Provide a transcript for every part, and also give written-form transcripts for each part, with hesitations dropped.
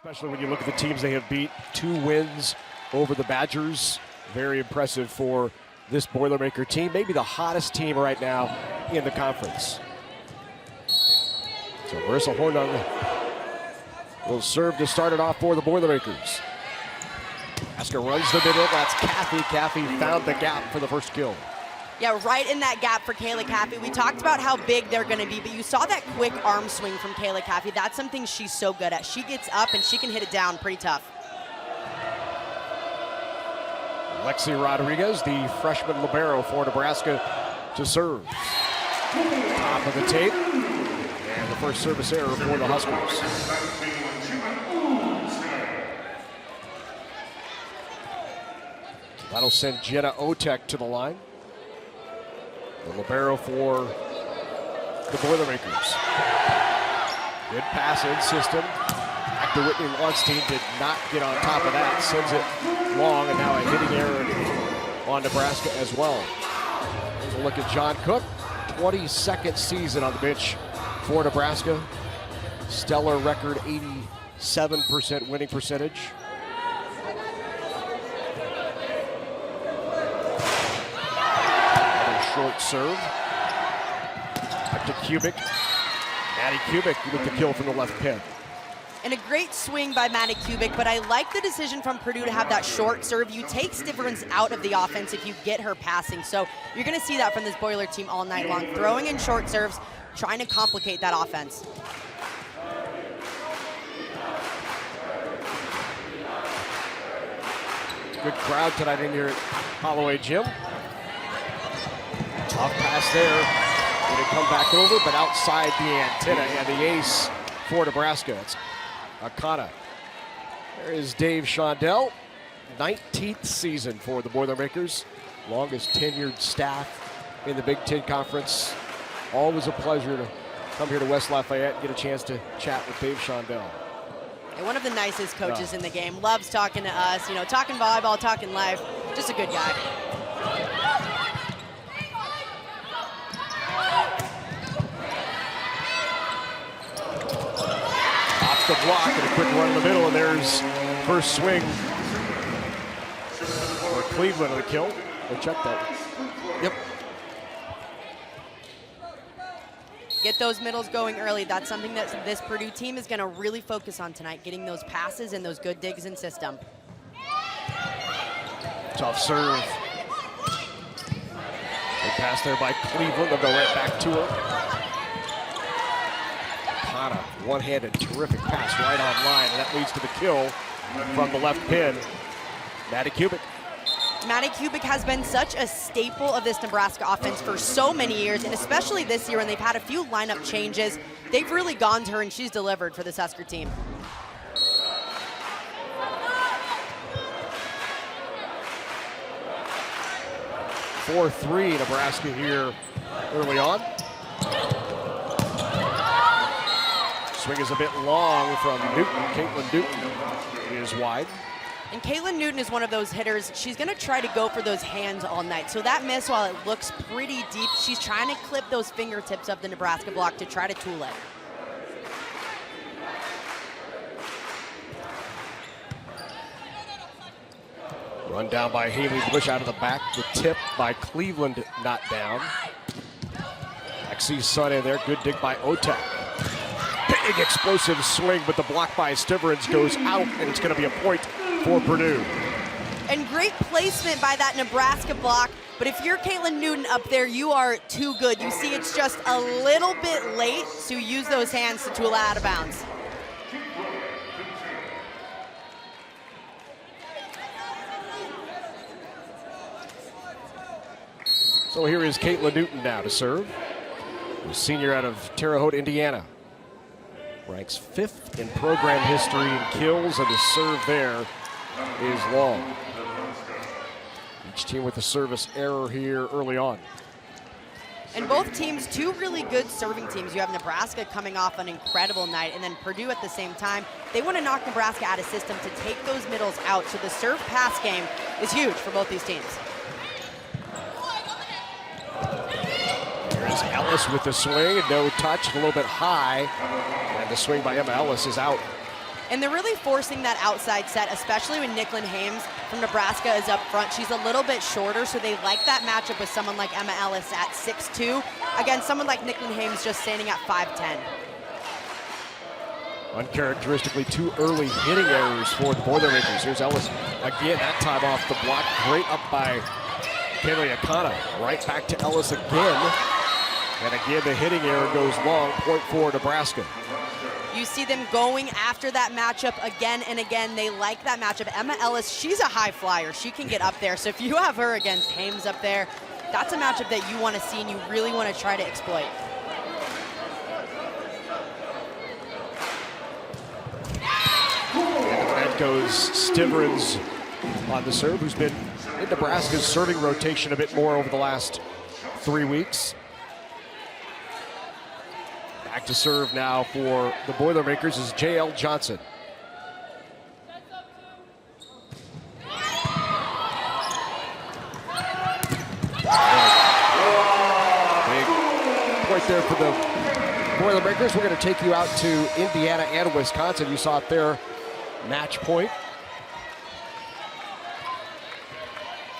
Especially when you look at the teams they have beat. 2 wins over the Badgers. Very impressive for this Boilermaker team. Maybe the hottest team right now in the conference. So Marissa Hornung will serve to start it off for the Boilermakers. Nebraska runs the middle. That's Caffey. Caffey found the gap for the first kill. Yeah, right in that gap for Kayla Caffey. We talked about how big they're going to be, but you saw that quick arm swing from Kayla Caffey. That's something she's so good at. She gets up and she can hit it down pretty tough. Lexi Rodriguez, the freshman libero for Nebraska, to serve. Top of the tape. And the first service error for the Huskers. That'll send Jenna Otek to the line. The libero for the Boilermakers. Good pass in system. Back to Whitney Lonstein, did not get on top of that. Sends it long, and now a hitting error on Nebraska as well. Here's a look at John Cook. 22nd season on the bench for Nebraska. Stellar record, 87% winning percentage. Short serve. Up to Kubik. Maddie Kubik with the kill from the left pin. And a great swing by Maddie Kubik, but I like the decision from Purdue to have that short serve. You take Stivrins out of the offense if you get her passing. So you're going to see that from this Boiler team all night long. Throwing in short serves, trying to complicate that offense. Good crowd tonight in here at Holloway Gym. Tough pass there. Going to come back over, but outside the antenna, and the ace for Nebraska. It's Akana. There is Dave Shondell. 19th season for the Boilermakers. Longest tenured staff in the Big Ten Conference. Always a pleasure to come here to West Lafayette and get a chance to chat with Dave Shondell. And one of the nicest coaches in the game. Loves talking to us, you know, talking volleyball, talking life. Just a good guy. The block and a quick run in the middle, and there's first swing for Cleveland on the kill. We'll check that. Yep. Get those middles going early. That's something that this Purdue team is going to really focus on tonight, getting those passes and those good digs in system. Tough serve. Good pass there by Cleveland. They'll go right back to her. One-handed, terrific pass right on line, and that leads to the kill from the left pin. Maddie Kubik. Maddie Kubik has been such a staple of this Nebraska offense for so many years, and especially this year when they've had a few lineup changes. They've really gone to her, and she's delivered for this Husker team. (4-3) Nebraska here early on. Swing is a bit long from Newton. Caitlin Newton is wide. And Caitlin Newton is one of those hitters. She's going to try to go for those hands all night. So that miss, while it looks pretty deep, she's trying to clip those fingertips of the Nebraska block to try to tool it. Run down by Haley Bush out of the back. The tip by Cleveland not down. Lexi Sun in there. Good dig by Otek. Big explosive swing, but the block by Stivrins goes out, and it's going to be a point for Purdue. And great placement by that Nebraska block, but if you're Caitlin Newton up there, you are too good. You see it's just a little bit late, so use those hands to tool out of bounds. So here is Caitlin Newton now to serve. The senior out of Terre Haute, Indiana. Ranks 5th in program history in kills, and the serve there is long. Each team with a service error here early on. And both teams, 2 really good serving teams. You have Nebraska coming off an incredible night, and then Purdue at the same time. They want to knock Nebraska out of system to take those middles out. So the serve-pass game is huge for both these teams. Here's Ellis with the swing, and no touch, a little bit high. And the swing by Emma Ellis is out. And they're really forcing that outside set, especially when Nicklin Hames from Nebraska is up front. She's a little bit shorter, so they like that matchup with someone like Emma Ellis at 6'2", against someone like Nicklin Hames just standing at 5'10". Uncharacteristically too early hitting errors for the Boilermakers. Here's Ellis again, that time off the block. Great up by Kaylee Akana. Right back to Ellis again. And again, the hitting error goes long, point for Nebraska. You see them going after that matchup again and again. They like that matchup. Emma Ellis, she's a high flyer. She can get up there. So if you have her against Hames up there, that's a matchup that you want to see and you really want to try to exploit. And that goes Stivrins on the serve, who's been in Nebraska's serving rotation a bit more over the last 3 weeks. Back to serve now for the Boilermakers is J.L. Johnson. Big point there for the Boilermakers. We're going to take you out to Indiana and Wisconsin. You saw it there, match point.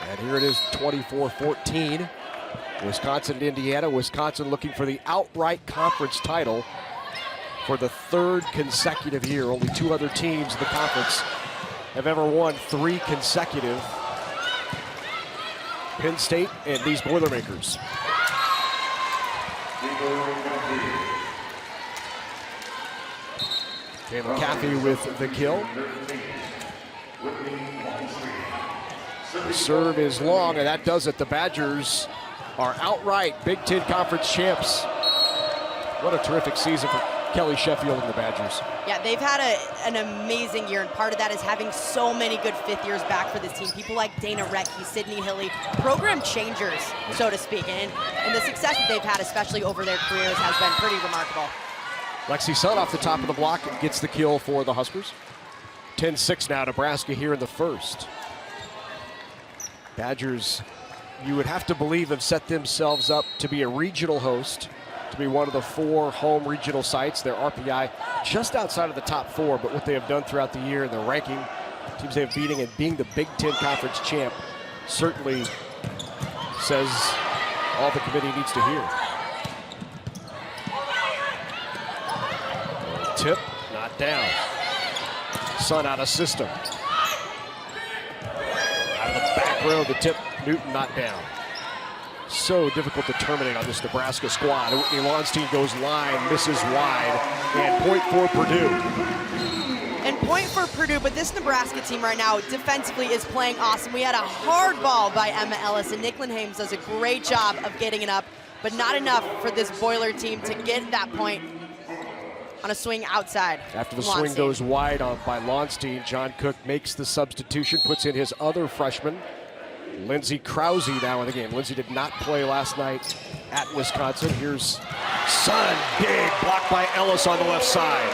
And here it is, 24-14. Wisconsin and Indiana. Wisconsin looking for the outright conference title for the 3rd consecutive year. Only 2 other teams in the conference have ever won 3 consecutive. Penn State and these Boilermakers. Okay, McAfee with the kill. The serve is long, and that does it. The Badgers are outright Big Ten Conference champs. What a terrific season for Kelly Sheffield and the Badgers. Yeah, they've had an amazing year, and part of that is having so many good 5th years back for this team. People like Dana Rettke, Sydney Hilly, program changers, so to speak. And the success that they've had, especially over their careers, has been pretty remarkable. Lexi Sun off the top of the block gets the kill for the Huskers. 10-6 now, Nebraska here in the first. Badgers, you would have to believe, have set themselves up to be a regional host, to be one of the 4 home regional sites. Their RPI just outside of the top 4, but what they have done throughout the year in the ranking, teams they have beating, and being the Big Ten Conference champ certainly says all the committee needs to hear. Tip, not down. Sun out of system. Out of the back row, the tip, Newton not down. So difficult to terminate on this Nebraska squad. Whitney Lonstein goes line, misses wide, and point for Purdue. And point for Purdue, but this Nebraska team right now defensively is playing awesome. We had a hard ball by Emma Ellis, and Nicklin Hames does a great job of getting it up, but not enough for this Boiler team to get that point on a swing outside. After the swing goes wide by Lonstein, John Cook makes the substitution, puts in his other freshman, Lindsay Krause, now in the game. Lindsay did not play last night at Wisconsin. Here's Sun, big block by Ellis on the left side.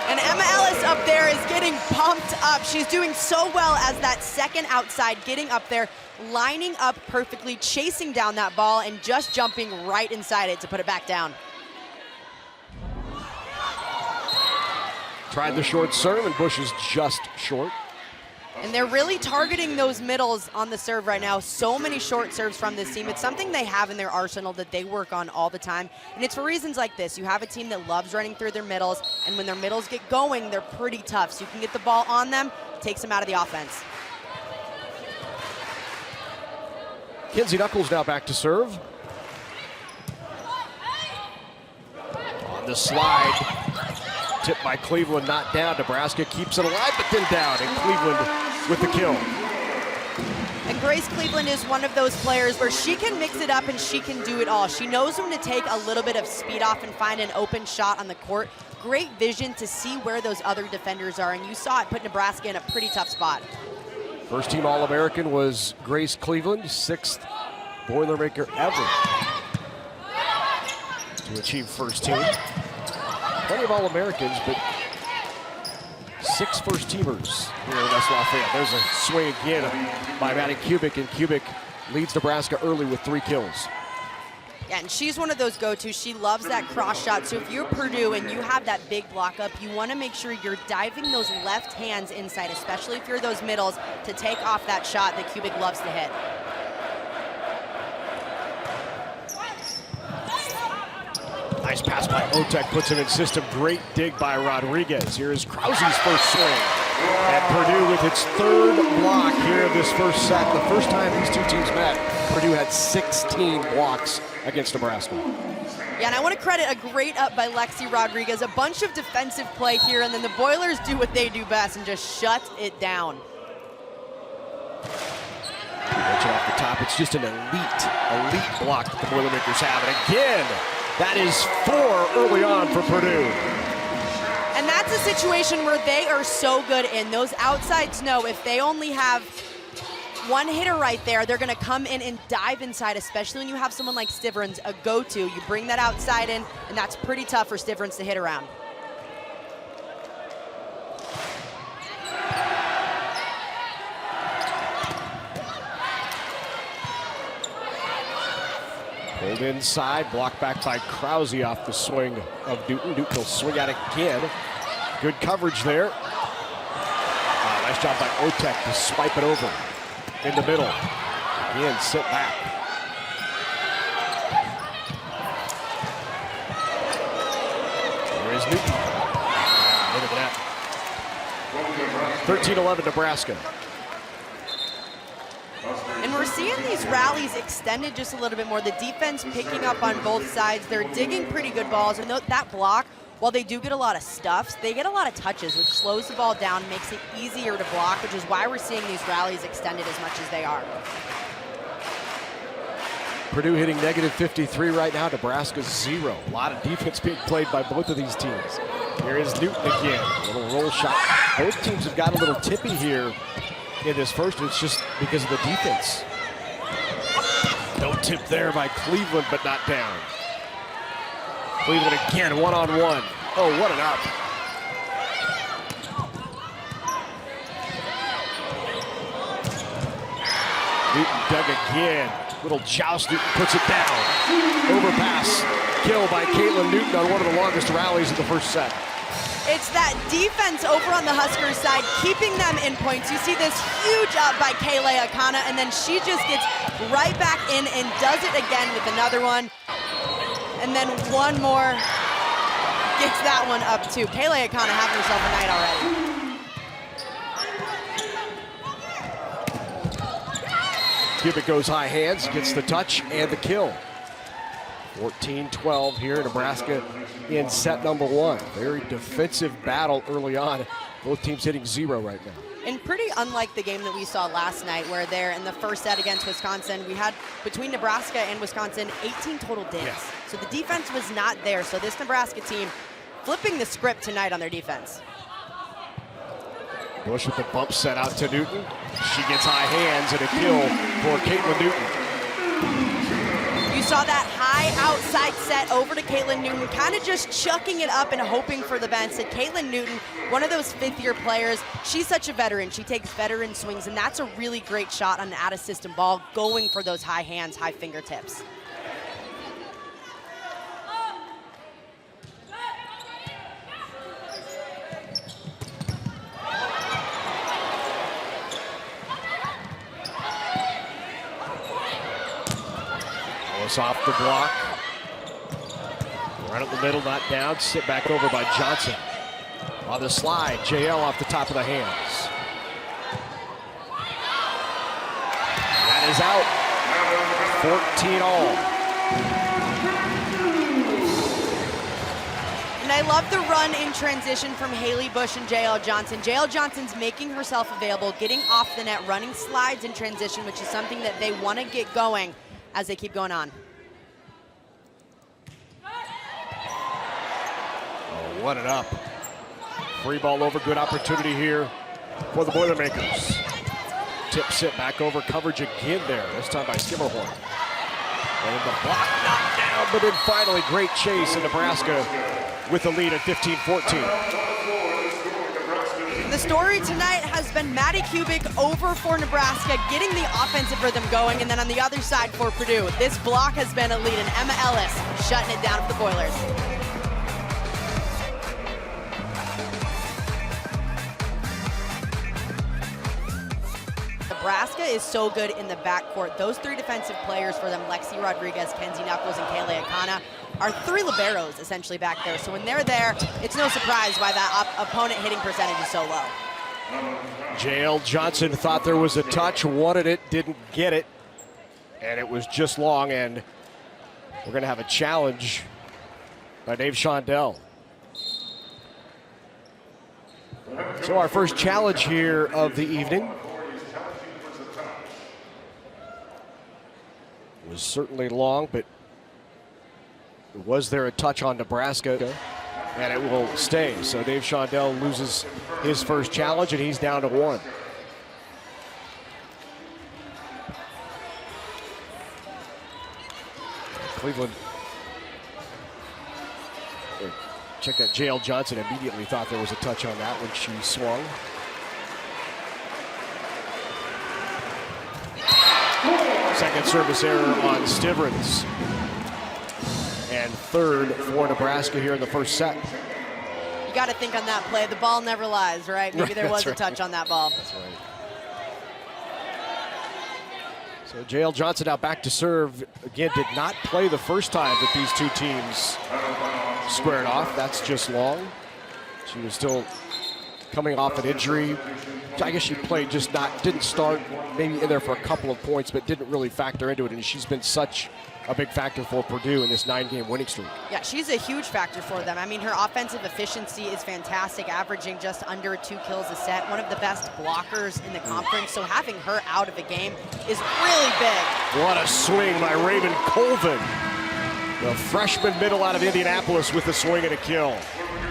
And Emma Ellis up there is getting pumped up. She's doing so well as that second outside, getting up there, lining up perfectly, chasing down that ball, and just jumping right inside it to put it back down. Tried the short serve, and Bush is just short. And they're really targeting those middles on the serve right now. So many short serves from this team. It's something they have in their arsenal that they work on all the time. And it's for reasons like this. You have a team that loves running through their middles, and when their middles get going, they're pretty tough. So you can get the ball on them, takes them out of the offense. Kinsey Knuckles now back to serve. On the slide. Tipped by Cleveland, not down. Nebraska keeps it alive, but then down. And Cleveland with the kill. And Grace Cleveland is one of those players where she can mix it up and she can do it all. She knows when to take a little bit of speed off and find an open shot on the court. Great vision to see where those other defenders are, and you saw it put Nebraska in a pretty tough spot. First team All-American was Grace Cleveland, 6th Boilermaker ever to achieve first team. Plenty of All-Americans, but 6 first-teamers here in West Lafayette. There's a swing again by Maddie Kubik, and Kubik leads Nebraska early with 3 kills. Yeah, and she's one of those go-tos. She loves that cross shot. So if you're Purdue and you have that big block up, you want to make sure you're diving those left hands inside, especially if you're those middles, to take off that shot that Kubik loves to hit. Nice pass by Otek, puts him in system. Great dig by Rodriguez. Here is Krause's first swing. And Purdue with its third block here of this first set. The first time these two teams met, Purdue had 16 blocks against Nebraska. Yeah, and I want to credit a great up by Lexi Rodriguez. A bunch of defensive play here, and then the Boilers do what they do best and just shut it down. Watch it off the top. It's just an elite block that the Boilermakers have. And again, that is 4 early on for Purdue. And that's a situation where they are so good in. Those outsides know if they only have one hitter right there, they're going to come in and dive inside, especially when you have someone like Stivrins, a go-to. You bring that outside in, and that's pretty tough for Stivrins to hit around. Pulled inside, blocked back by Krause off the swing of Newton. Newton will swing out again. Good coverage there. Nice job by Otek to swipe it over in the middle. Again, sit back. There is Newton. Look at that. 13-11 Nebraska. And we're seeing these rallies extended just a little bit more. The defense picking up on both sides. They're digging pretty good balls. And that block, while they do get a lot of stuffs, they get a lot of touches, which slows the ball down, makes it easier to block, which is why we're seeing these rallies extended as much as they are. Purdue hitting -53 right now. Nebraska's 0. A lot of defense being played by both of these teams. Here is Newton again. A little roll shot. Both teams have got a little tippy here in this first. It's just because of the defense. No tip there by Cleveland, but not down. Cleveland again, one-on-one. Oh, what an up. Newton dug again. Little joust, Newton puts it down. Overpass, kill by Caitlin Newton on one of the longest rallies of the first set. It's that defense over on the Huskers side, keeping them in points. You see this huge up by Kayla Akana, and then she just gets right back in and does it again with another one. And then one more, gets that one up too. Kayla Akana having herself a night already. Kubik goes high hands, gets the touch and the kill. 14-12 here, Nebraska in set number 1. Very defensive battle early on. Both teams hitting 0 right now. And pretty unlike the game that we saw last night, where there in the first set against Wisconsin, we had between Nebraska and Wisconsin 18 total digs. Yeah. So the defense was not there. So this Nebraska team flipping the script tonight on their defense. Bush with the bump set out to Newton. She gets high hands and a kill for Caitlin Newton. You saw that high outside set over to Caitlin Newton, kind of just chucking it up and hoping for the bench. And Caitlin Newton, one of those fifth-year players, she's such a veteran. She takes veteran swings, and that's a really great shot on an out-of-system ball, going for those high hands, high fingertips. Off the block. Right up the middle, not down. Sit back over by Johnson. On the slide, JL off the top of the hands. That is out. 14-all. And I love the run in transition from Haley Bush and JL Johnson. JL Johnson's making herself available, getting off the net, running slides in transition, which is something that they want to get going as they keep going on. Oh, what an up. Free ball over, good opportunity here for the Boilermakers. Tip sit back over, coverage again there, this time by Skimmerhorn. And the block knocked down, but then finally great chase in Nebraska with the lead at 15-14. the story tonight has been Maddie Kubik over for Nebraska, getting the offensive rhythm going, and then on the other side for Purdue, this block has been a lead, and Emma Ellis shutting it down for the Boilers. Nebraska is so good in the backcourt. Those three defensive players for them, Lexi Rodriguez, Kenzie Knuckles, and Kaylee Akana, are three liberos essentially back there. So when they're there, it's no surprise why that opponent hitting percentage is so low. JL Johnson thought there was a touch, wanted it, didn't get it, and it was just long, and we're going to have a challenge by Dave Shondell. So our first challenge here of the evening was certainly long, but was there a touch on Nebraska? And it will stay. So Dave Shondell loses his first challenge, and he's down to one. Cleveland. Check that. JL Johnson immediately thought there was a touch on that when she swung. Second service error on Stivrins. And third for Nebraska here in the first set. You got to think on that play. The ball never lies, right? Maybe there was a touch on that ball. That's right. So JL Johnson now back to serve. Again, did not play the first time that these two teams squared off. That's just long. She was still coming off an injury. I guess she played, just didn't start, maybe in there for a couple of points, but didn't really factor into it. And she's been such a big factor for Purdue in this 9-game winning streak. Yeah, she's a huge factor for them. I mean, her offensive efficiency is fantastic, averaging just under 2 kills a set, one of the best blockers in the conference. So having her out of the game is really big. What a swing by Raven Colvin, the freshman middle out of Indianapolis, with a swing and a kill.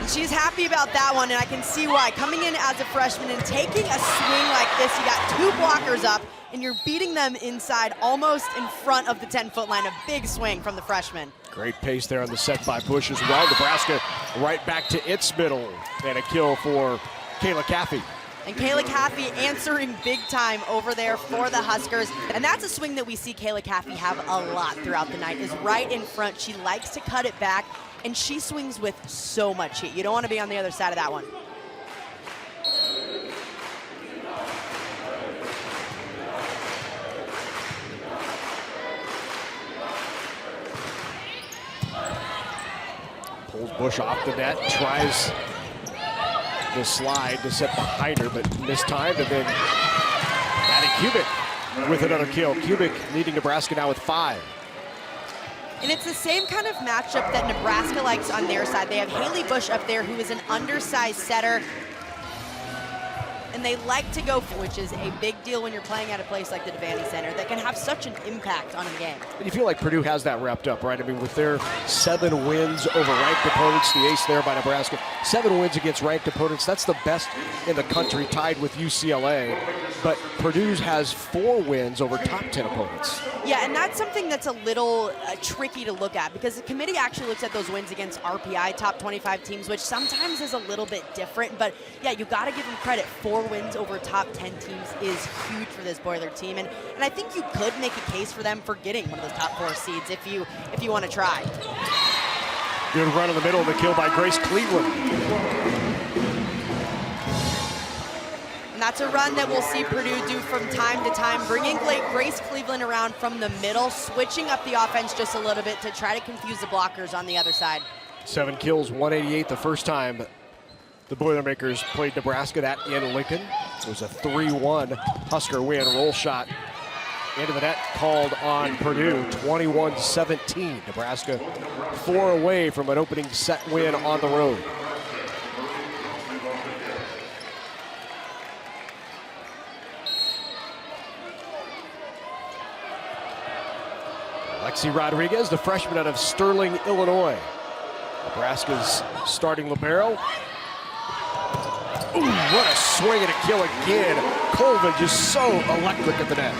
She's happy about that one, and I can see why. Coming in as a freshman and taking a swing like this, you got 2 blockers up, and you're beating them inside almost in front of the 10-foot line. A big swing from the freshman. Great pace there on the set by Bush as well. Nebraska right back to its middle, and a kill for Kayla Caffey. And Kayla Caffey answering big time over there for the Huskers. And that's a swing that we see Kayla Caffey have a lot throughout the night, is right in front. She likes to cut it back, and she swings with so much heat. You don't want to be on the other side of that one. Pulls Bush off the net, tries the slide to set behind her, but mistimed, and then Maddie Kubik with another kill. Kubik leading Nebraska now with 5. And it's the same kind of matchup that Nebraska likes on their side. They have Haley Bush up there, who is an undersized setter. And they like to go, which is a big deal when you're playing at a place like the Devaney Center that can have such an impact on a game. And you feel like Purdue has that wrapped up, right? I mean, with their 7 wins over ranked opponents, the ace there by Nebraska, 7 wins against ranked opponents, that's the best in the country, tied with UCLA. But Purdue has 4 wins over top 10 opponents. Yeah, and that's something that's a little tricky to look at, because the committee actually looks at those wins against RPI top 25 teams, which sometimes is a little bit different. But yeah, you got to give them credit. 4 wins over top 10 teams is huge for this Boiler team, and I think you could make a case for them for getting one of those top 4 seeds if you want to try. Good run in the middle of the kill by Grace Cleveland. And that's a run that we'll see Purdue do from time to time, bringing Grace Cleveland around from the middle, switching up the offense just a little bit to try to confuse the blockers on the other side. 7 kills, 188 the first time the Boilermakers played Nebraska, that in Lincoln. It was a 3-1 Husker win. Roll shot into the net called on Purdue, 21-17. Nebraska 4 away from an opening set win on the road. Lexi Rodriguez, the freshman out of Sterling, Illinois. Nebraska's starting libero. Ooh, what a swing and a kill again. Colvin just so electric at the net.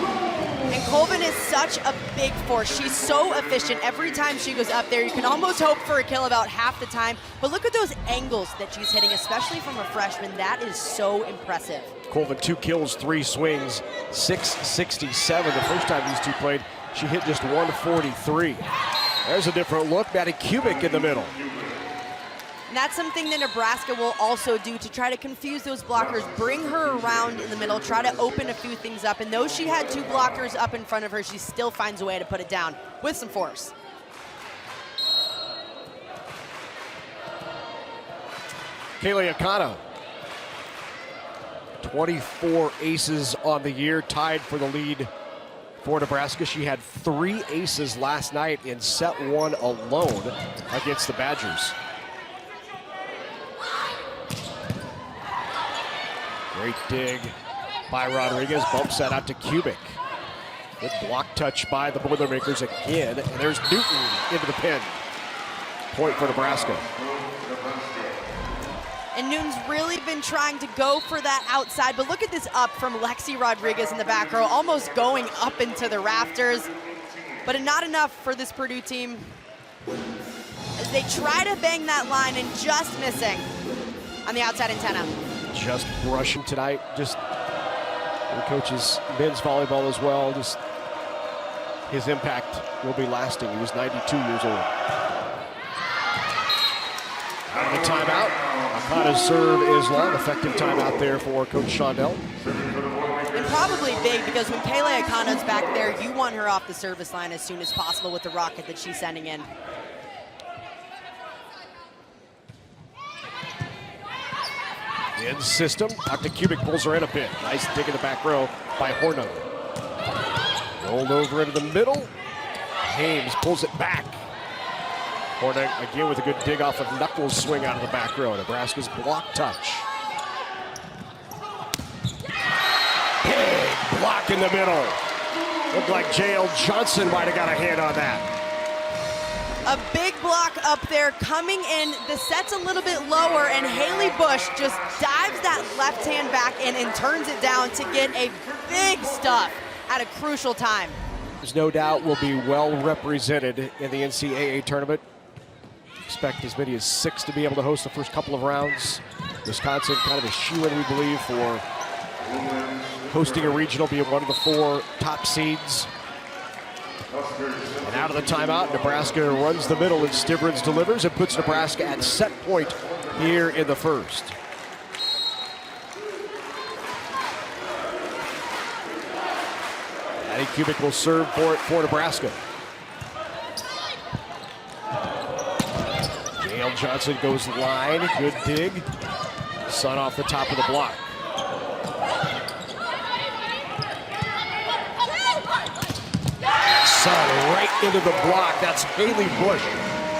And Colvin is such a big force. She's so efficient. Every time she goes up there, you can almost hope for a kill about half the time. But look at those angles that she's hitting, especially from a freshman. That is so impressive. Colvin, 2 kills, 3 swings, 667. The first time these two played, she hit just 143. There's a different look. Maddie Kubik in the middle. And that's something that Nebraska will also do to try to confuse those blockers, bring her around in the middle, try to open a few things up. And though she had 2 blockers up in front of her, she still finds a way to put it down with some force. Kaylee Akano, 24 aces on the year, tied for the lead for Nebraska. She had 3 aces last night in set 1 alone against the Badgers. Great dig by Rodriguez, bumps that out to Kubik. Good block touch by the Boilermakers again, and there's Newton into the pin. Point for Nebraska. And Newton's really been trying to go for that outside, but look at this up from Lexi Rodriguez in the back row, almost going up into the rafters. But not enough for this Purdue team as they try to bang that line and just missing on the outside antenna. Just brushing tonight, just he coaches men's volleyball as well. Just his impact will be lasting. He was 92 years old. Out of the timeout. Akana's serve is long. Effective timeout there for Coach Shondell. And probably big because when Kaylee Akana's back there, you want her off the service line as soon as possible with the rocket that she's sending in. In system, Dr. Kubik pulls her in a bit. Nice dig in the back row by Hornung. Rolled over into the middle. Hames pulls it back. Hornung again with a good dig off of Knuckles' swing out of the back row. Nebraska's block touch. Big block in the middle. Looked like J.L. Johnson might have got a hand on that. A big block up there coming in. The set's a little bit lower, and Haley Bush just dives that left hand back in and turns it down to get a big stuff at a crucial time. There's no doubt we'll be well represented in the NCAA tournament. Expect as many as 6 to be able to host the first couple of rounds. Wisconsin kind of a shoe-in, we believe, for hosting a regional, being one of the 4 top seeds. And out of the timeout, Nebraska runs the middle and Stivrins delivers and puts Nebraska at set point here in the first. Maddie Kubik will serve for it for Nebraska. J.L. Johnson goes line, good dig. Sun off the top of the block. Right into the block. That's Haley Bush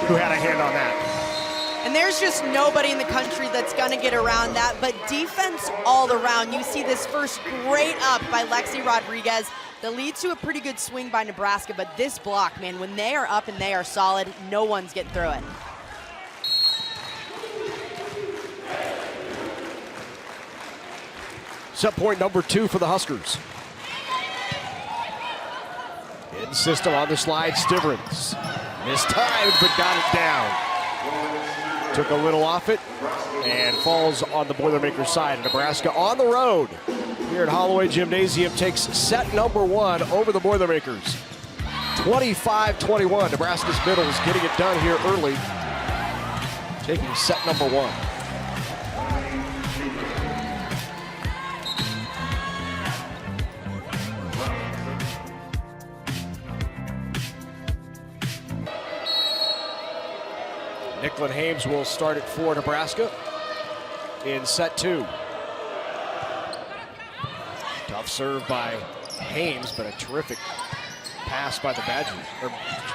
who had a hand on that. And there's just nobody in the country that's going to get around that, but defense all around. You see this first great up by Lexi Rodriguez that leads to a pretty good swing by Nebraska, but this block, man, when they are up and they are solid, no one's getting through it. Set point number 2 for the Huskers. In system on the slide, Stivrins. Mistimed, but got it down. Took a little off it and falls on the Boilermakers side. Nebraska on the road here at Holloway Gymnasium takes set number 1 over the Boilermakers. 25-21. Nebraska's middle is getting it done here early, taking set number 1. Nicklin Hames will start it for Nebraska in set 2. Tough serve by Hames, but a terrific pass by the Badgers, or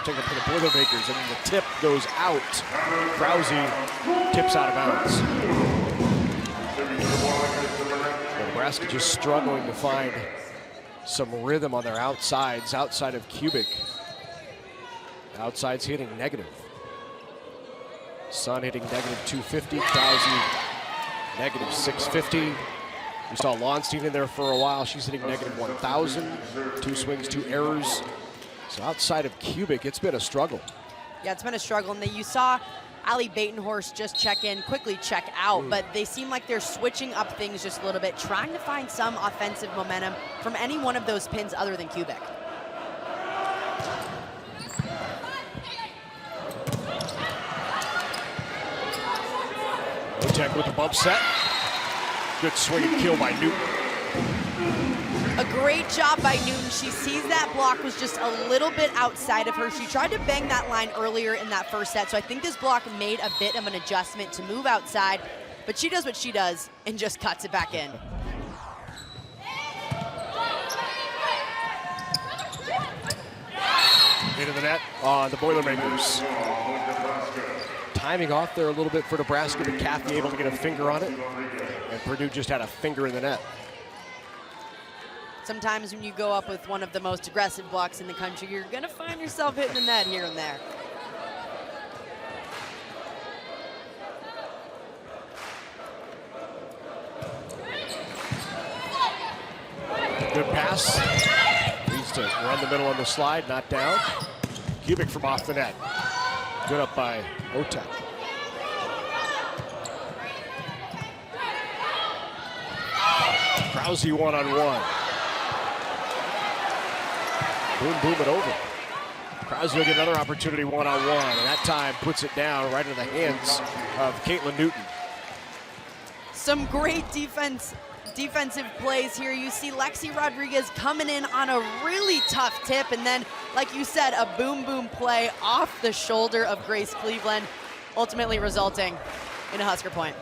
taken for the Boilermakers, and then the tip goes out. Krause tips out of bounds. But Nebraska just struggling to find some rhythm on their outsides, outside of Kubik. Outside's hitting negative. Sun hitting negative 250, Krause negative 650. We saw Lonstein in there for a while. She's hitting -1,000, 2 swings, 2 errors. So outside of Kubik, it's been a struggle. Yeah, it's been a struggle. And you saw Ali Batenhorst just check in, quickly check out, but they seem like they're switching up things just a little bit, trying to find some offensive momentum from any one of those pins other than Kubik. Otek with the bump set. Good swing and kill by Newton. A great job by Newton. She sees that block was just a little bit outside of her. She tried to bang that line earlier in that first set, so I think this block made a bit of an adjustment to move outside, but she does what she does and just cuts it back in. Into the net on the Boilermakers. Timing off there a little bit for Nebraska, but Kathy able to get a finger on it, and Purdue just had a finger in the net. Sometimes when you go up with one of the most aggressive blocks in the country, you're gonna find yourself hitting the net here and there. Good pass. Needs to run the middle on the slide, not down. Kubik from off the net. Good up by Otek. Krause one-on-one. Boom, boom it over. Krause will get another opportunity one-on-one, and that time puts it down right into the hands of Caitlin Newton. Some great defensive plays here. You see Lexi Rodriguez coming in on a really tough tip, and then, like you said, a boom boom play off the shoulder of Grace Cleveland, ultimately resulting in a Husker point.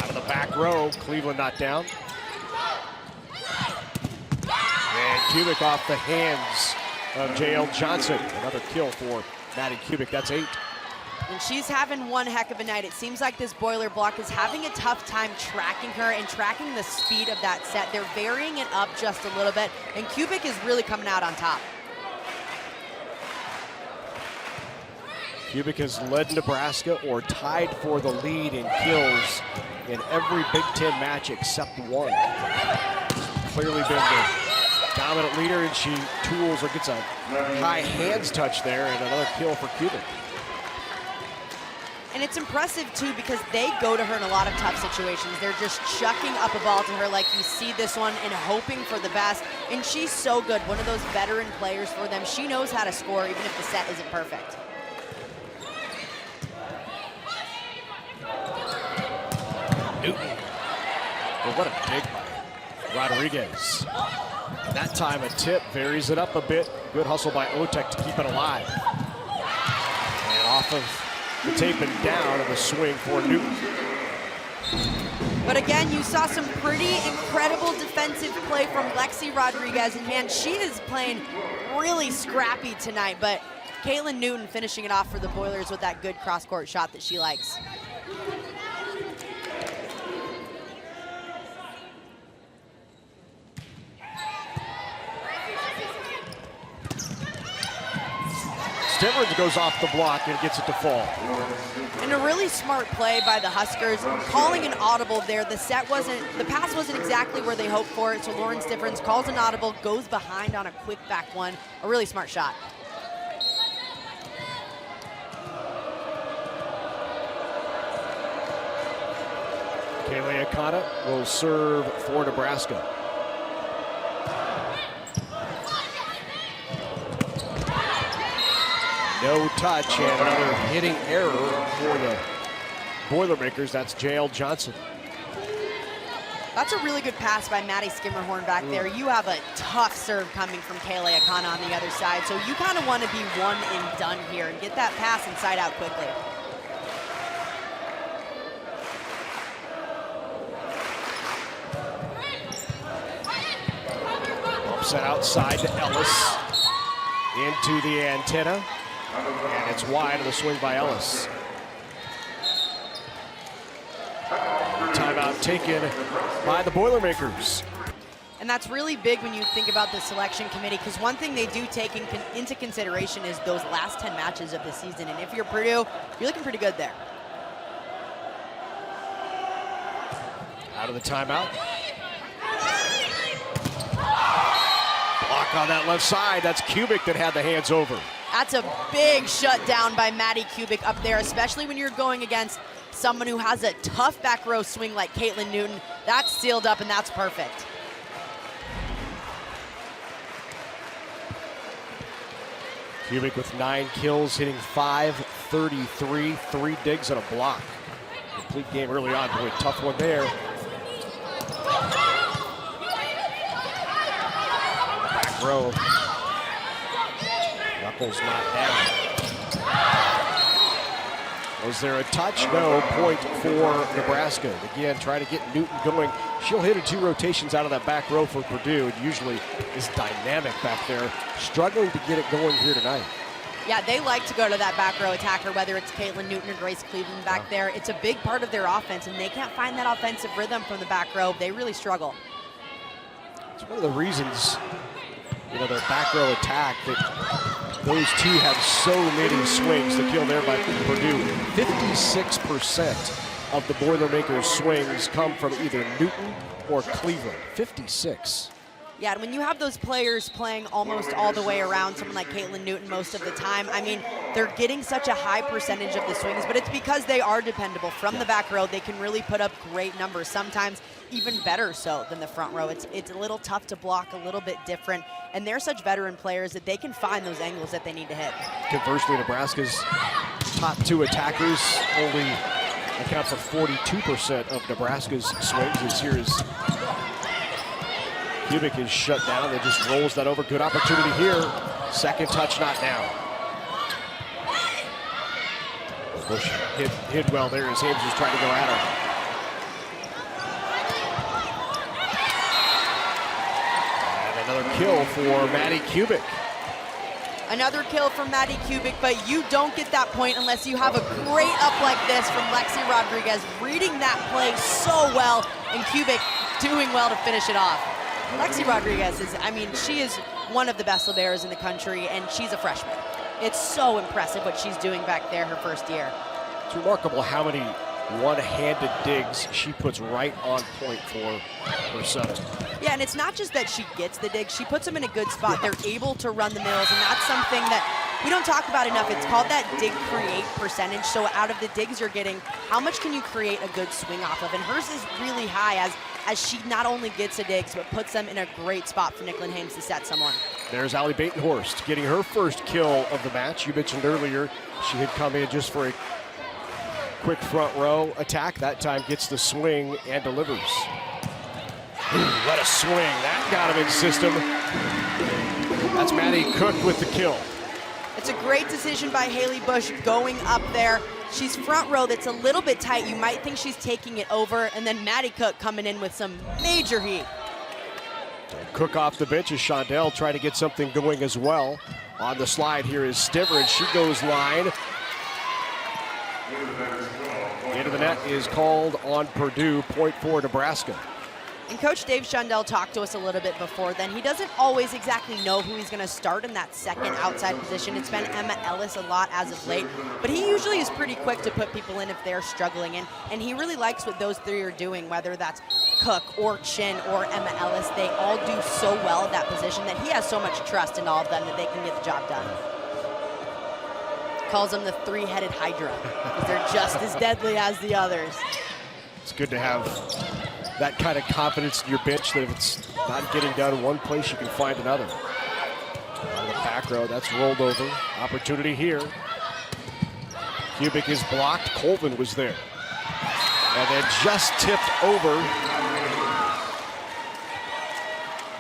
Out of the back row, Cleveland not down. And Kubik off the hands of J.L. Johnson. Another kill for Maddie Kubik. That's 8. And she's having one heck of a night. It seems like this Boiler block is having a tough time tracking her and tracking the speed of that set. They're varying it up just a little bit, and Kubik is really coming out on top. Kubik has led Nebraska or tied for the lead in kills in every Big Ten match except one. Clearly been the dominant leader, and she tools or gets a high hands touch there, and another kill for Kubik. And it's impressive, too, because they go to her in a lot of tough situations. They're just chucking up a ball to her like you see this one and hoping for the best. And she's so good, one of those veteran players for them. She knows how to score even if the set isn't perfect. Newton. Well, what a dig by Rodriguez. And that time a tip varies it up a bit. Good hustle by Otek to keep it alive. And off of the tape and down of a swing for Newton. But again, you saw some pretty incredible defensive play from Lexi Rodriguez. And man, she is playing really scrappy tonight. But Caitlin Newton finishing it off for the Boilers with that good cross-court shot that she likes. Stivrins goes off the block and gets it to fall. And a really smart play by the Huskers, calling an audible there. The pass wasn't exactly where they hoped for it, so Lauren Stivrins calls an audible, goes behind on a quick back one. A really smart shot. Kaylee Akana will serve for Nebraska. No touch, and another hitting error for the Boilermakers. That's J.L. Johnson. That's a really good pass by Maddie Skimmerhorn back there. You have a tough serve coming from Kaylee Akana on the other side, so you kind of want to be one and done here and get that pass inside out quickly. Bump set outside to Ellis. Into the antenna. And it's wide of the swing by Ellis. Timeout taken by the Boilermakers. And that's really big when you think about the selection committee, because one thing they do take into consideration is those last 10 matches of the season. And if you're Purdue, you're looking pretty good there. Out of the timeout. Block on that left side. That's Kubik that had the hands over. That's a big shutdown by Maddie Kubik up there, especially when you're going against someone who has a tough back row swing like Caitlin Newton. That's sealed up, and that's perfect. Kubik with 9 kills, hitting .533, 3 digs and a block. Complete game early on. Boy, tough one there. Back row. Knuckles not down. Was there a touch? No. Point for Nebraska. Again, trying to get Newton going. She'll hit in 2 rotations out of that back row for Purdue, and usually is dynamic back there. Struggling to get it going here tonight. Yeah, they like to go to that back row attacker, whether it's Caitlin Newton or Grace Cleveland back there. It's a big part of their offense, and they can't find that offensive rhythm from the back row. They really struggle. It's one of the reasons, you know, their back row attack, that those two have so many swings. The kill there by Purdue. 56% of the Boilermakers swings come from either Newton or Cleveland. 56. Yeah, and when you have those players playing almost all the way around, someone like Caitlin Newton most of the time, I mean, they're getting such a high percentage of the swings, but it's because they are dependable. From the back row, they can really put up great numbers, sometimes even better so than the front row. It's a little tough to block, a little bit different, and they're such veteran players that they can find those angles that they need to hit. Conversely, Nebraska's top 2 attackers only account for 42% of Nebraska's swings. As here is Kubik is shut down and just rolls that over. Good opportunity here. Second touch, not now. Bush hit well there as Hames was trying to go at her. And another kill for Maddie Kubik. Another kill from Maddie Kubik, but you don't get that point unless you have a great up like this from Lexi Rodriguez, reading that play so well, and Kubik doing well to finish it off. Lexi Rodriguez is, I mean, she is one of the best liberos in the country, and she's a freshman. It's so impressive what she's doing back there her first year. It's remarkable how many one-handed digs she puts right on point for her son. Yeah, and it's not just that she gets the digs, she puts them in a good spot. They're able to run the mills, and that's something that we don't talk about enough. It's called that dig create percentage. So out of the digs you're getting, how much can you create a good swing off of? And hers is really high as she not only gets the digs, but puts them in a great spot for Nicklin Hames to set someone. There's Allie Batenhorst getting her first kill of the match. You mentioned earlier she had come in just for a quick front row attack. That time gets the swing and delivers. Ooh, what a swing. That got him in system. That's Maddie Cook with the kill. It's a great decision by Haley Bush going up there. She's front row that's a little bit tight. You might think she's taking it over, and then Maddie Cook coming in with some major heat. Cook off the bench as Shondell trying to get something going as well. On the slide here is Stiver, and she goes line. Into the net is called on Purdue, point for Nebraska. And Coach Dave Shondell talked to us a little bit before then. He doesn't always exactly know who he's going to start in that second outside position. It's been Emma Ellis a lot as of late, but he usually is pretty quick to put people in if they're struggling. And he really likes what those three are doing, whether that's Cook or Chin or Emma Ellis. They all do so well at that position that he has so much trust in all of them that they can get the job done. Calls them the three-headed Hydra, because they're just as deadly as the others. It's good to have that kind of confidence in your bench that if it's not getting done in one place, you can find another. On the back row, that's rolled over. Opportunity here. Kubik is blocked. Colvin was there. And then just tipped over.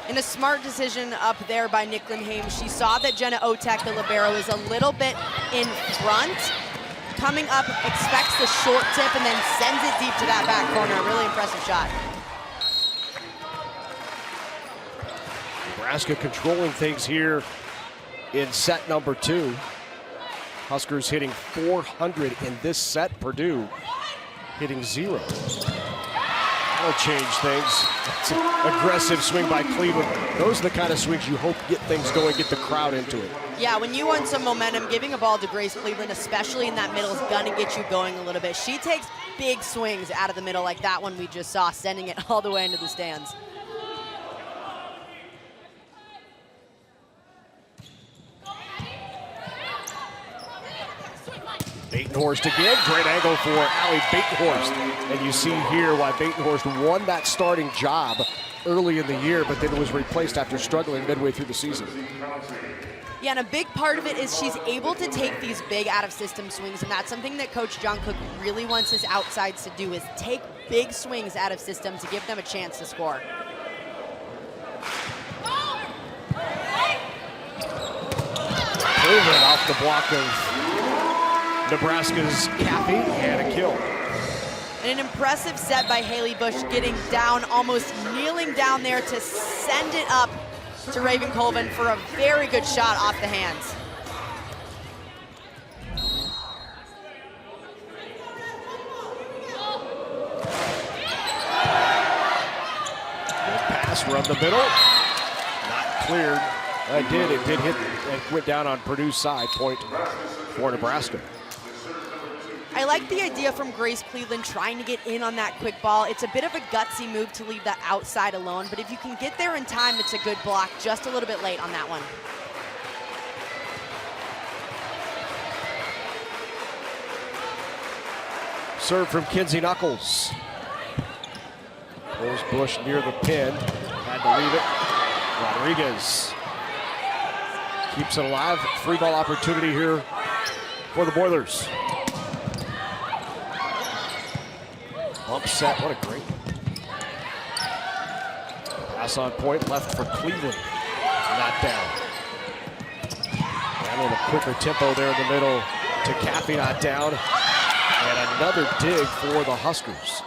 And a smart decision up there by Nicklin Hames. She saw that Jenna Otek, the libero, is a little bit in front. Coming up, expects the short tip and then sends it deep to that back corner. A really impressive shot. Nebraska controlling things here in set number 2. Huskers hitting 400 in this set. Purdue hitting 0. That'll change things. It's an aggressive swing by Cleveland. Those are the kind of swings you hope get things going, get the crowd into it. Yeah, when you want some momentum, giving a ball to Grace Cleveland, especially in that middle, is gonna get you going a little bit. She takes big swings out of the middle like that one we just saw, sending it all the way into the stands. Batenhorst again, great angle for Allie Batenhorst. And you see here why Batenhorst won that starting job early in the year, but then was replaced after struggling midway through the season. Yeah, and a big part of it is she's able to take these big out-of-system swings, and that's something that Coach John Cook really wants his outsides to do, is take big swings out of system to give them a chance to score. Over off the block of Nebraska's Caffey, and a kill. And an impressive set by Haley Bush, getting down, almost kneeling down there to send it up to Raven Colvin for a very good shot off the hands. Good pass, run the middle. Not cleared. It did hit and went down on Purdue's side, point for Nebraska. I like the idea from Grace Cleveland trying to get in on that quick ball. It's a bit of a gutsy move to leave that outside alone, but if you can get there in time, it's a good block. Just a little bit late on that one. Serve from Kinsey Knuckles. Pulls Bush near the pin. Had to leave it. Rodriguez keeps it alive. Free ball opportunity here for the Boilers. Bump set, what a great pass on point, left for Cleveland, not down. And with a quicker tempo there in the middle to Caffey, not down. And another dig for the Huskers.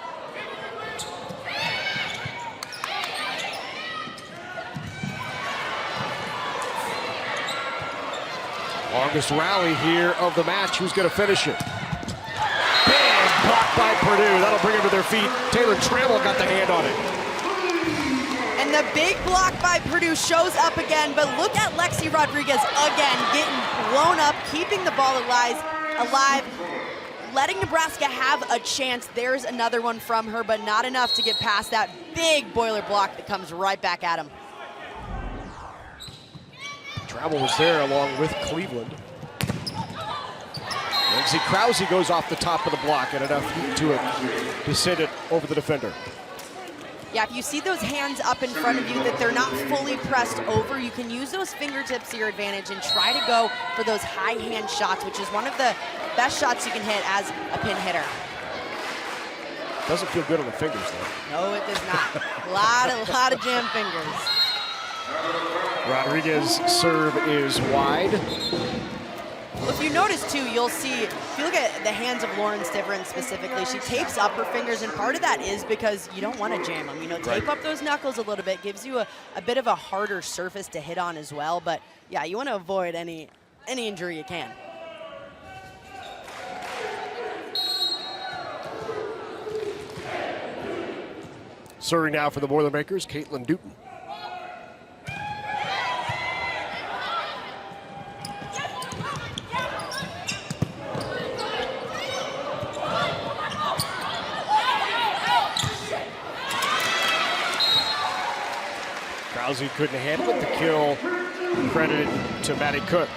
Longest rally here of the match, who's gonna finish it? Blocked by Purdue. That'll bring them to their feet. Taylor Trammell got the hand on it. And the big block by Purdue shows up again, but look at Lexi Rodriguez again, getting blown up, keeping the ball alive, letting Nebraska have a chance. There's another one from her, but not enough to get past that big Boiler block that comes right back at him. Trammell was there along with Cleveland. Lindsey Krause goes off the top of the block and enough heat to it to send it over the defender. Yeah, if you see those hands up in front of you that they're not fully pressed over, you can use those fingertips to your advantage and try to go for those high hand shots, which is one of the best shots you can hit as a pin hitter. Doesn't feel good on the fingers though. No, it does not. a lot of jam fingers. Rodriguez's serve is wide. Well, if you notice too, you'll see, if you look at the hands of Lauren Stivrins specifically, she tapes up her fingers, and part of that is because you don't want to jam them. You know, tape up those knuckles a little bit, gives you a bit of a harder surface to hit on as well. But yeah, you want to avoid any injury you can. Serving now for the Boilermakers, Caitlin Dutton. Krause couldn't handle it. The kill credited to Maddie Cook.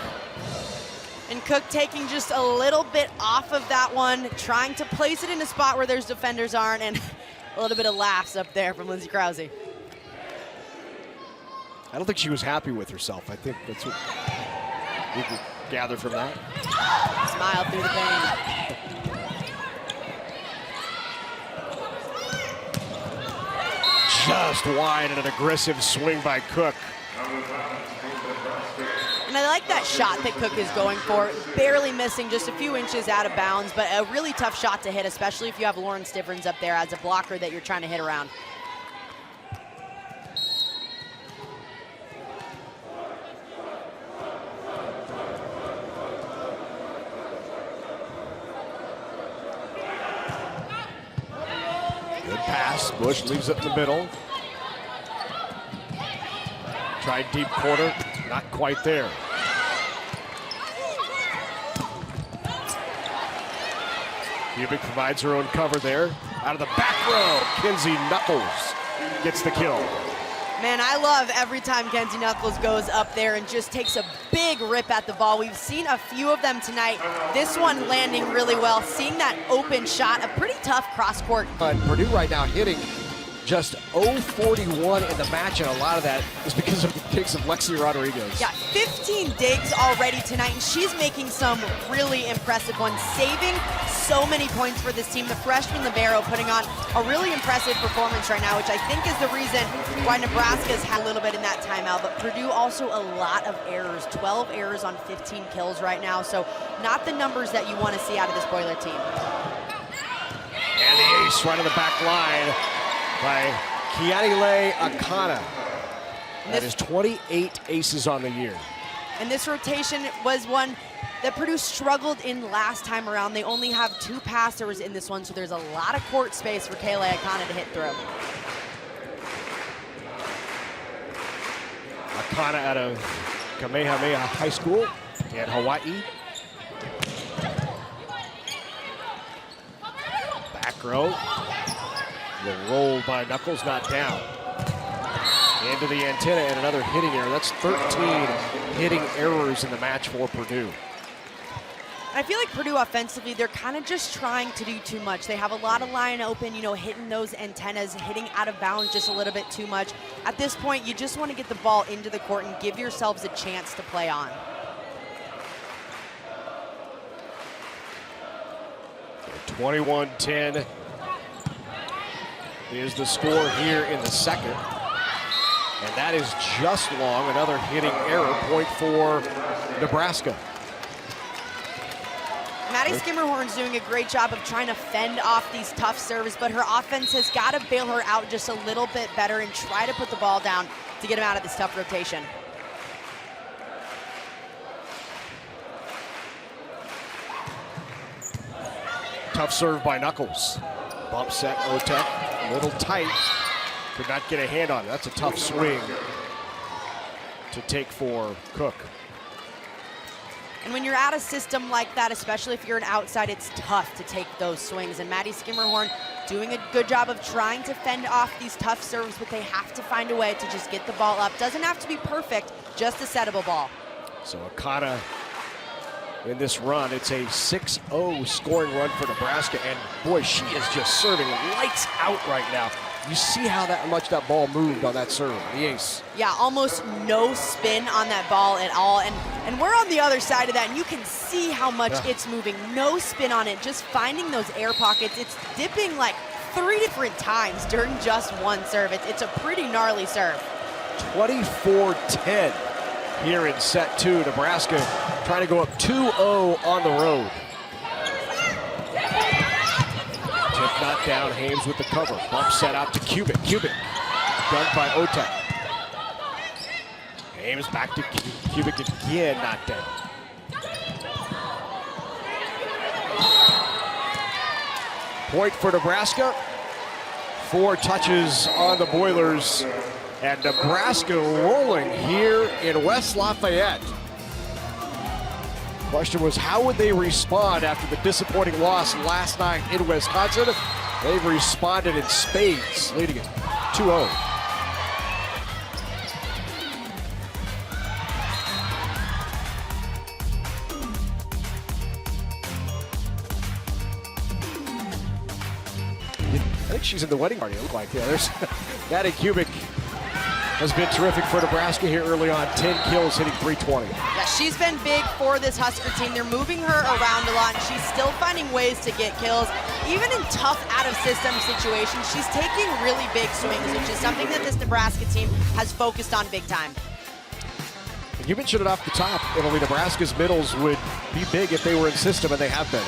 And Cook taking just a little bit off of that one, trying to place it in a spot where there's defenders aren't, and a little bit of laughs up there from Lindsey Krause. I don't think she was happy with herself. I think that's what we could gather from that. Smile through the pain. Just wide and an aggressive swing by Cook. And I like that shot that Cook is going for, barely missing, just a few inches out of bounds, but a really tough shot to hit, especially if you have Lauren Stivrins up there as a blocker that you're trying to hit around. Good pass. Bush leaves it in the middle. Tried deep corner, not quite there. Kubik provides her own cover there. Out of the back row, Kenzie Knuckles gets the kill. Man, I love every time Kenzie Knuckles goes up there and just takes a big rip at the ball. We've seen a few of them tonight. This one landing really well. Seeing that open shot, a pretty tough cross-court. Purdue right now hitting just 0-41 in the match, and a lot of that is because of the kicks of Lexi Rodriguez. Yeah, 15 digs already tonight, and she's making some really impressive ones, saving so many points for this team. The freshman libero putting on a really impressive performance right now, which I think is the reason why Nebraska's had a little bit in that timeout, but Purdue also a lot of errors, 12 errors on 15 kills right now, so not the numbers that you want to see out of this Boiler team. And the ace right on the back line by Keanile Akana. That is 28 aces on the year. And this rotation was one that Purdue struggled in last time around. They only have 2 passers in this one, so there's a lot of court space for Keanile Akana to hit through. Akana out of Kamehameha High School in Hawaii. Back row. The roll by Knuckles, not down. Into the antenna and another hitting error. That's 13 hitting errors in the match for Purdue. I feel like Purdue offensively, they're kind of just trying to do too much. They have a lot of line open, you know, hitting those antennas, hitting out of bounds just a little bit too much. At this point, you just want to get the ball into the court and give yourselves a chance to play on. So 21-10 is the score here in the second. And that is just long. Another hitting error, point for Nebraska. Maddie Skimmerhorn's doing a great job of trying to fend off these tough serves, but her offense has got to bail her out just a little bit better and try to put the ball down to get him out of this tough rotation. Tough serve by Knuckles. Bump set, Otek, a little tight. Could not get a hand on it. That's a tough swing to take for Cook. And when you're at a system like that, especially if you're an outside, it's tough to take those swings. And Maddie Skimmerhorn doing a good job of trying to fend off these tough serves, but they have to find a way to just get the ball up. Doesn't have to be perfect, just a settable ball. So Akana in this run, it's a 6-0 scoring run for Nebraska. And boy, she is just serving lights out right now. You see how much that ball moved on that serve, the ace. Yeah, almost no spin on that ball at all. And we're on the other side of that, and you can see how much it's moving. No spin on it, just finding those air pockets. It's dipping like 3 different times during just one serve. It's a pretty gnarly serve. 24-10 here in set 2. Nebraska trying to go up 2-0 on the road. Tip not down, Hames with the cover. Bump set out to Kubik. Kubik dunked by Otek. Hames back to Kubik again, not down. Point for Nebraska. 4 touches on the Boilers. And Nebraska rolling here in West Lafayette. Question was, how would they respond after the disappointing loss last night in Wisconsin? They've responded in spades, leading it 2-0. I think she's in the wedding party, it looked like. Yeah, there's Maddie Kubik has been terrific for Nebraska here early on. 10 kills, hitting .320. Yeah, she's been big for this Husker team. They're moving her around a lot, and she's still finding ways to get kills. Even in tough out-of-system situations, she's taking really big swings, which is something that this Nebraska team has focused on big time. You mentioned it off the top, Emily. Nebraska's middles would be big if they were in system, and they have been.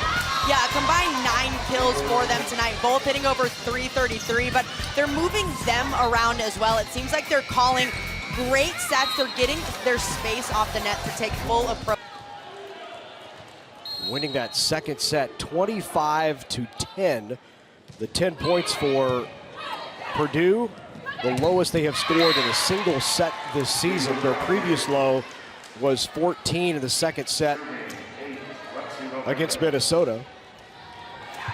Yeah, a combined 9 kills for them tonight, both hitting over .333, but they're moving them around as well. It seems like they're calling great sets. They're getting their space off the net to take full approach. Winning that second set, 25-10. The 10 points for Purdue. The lowest they have scored in a single set this season. Their previous low was 14 in the second set against Minnesota.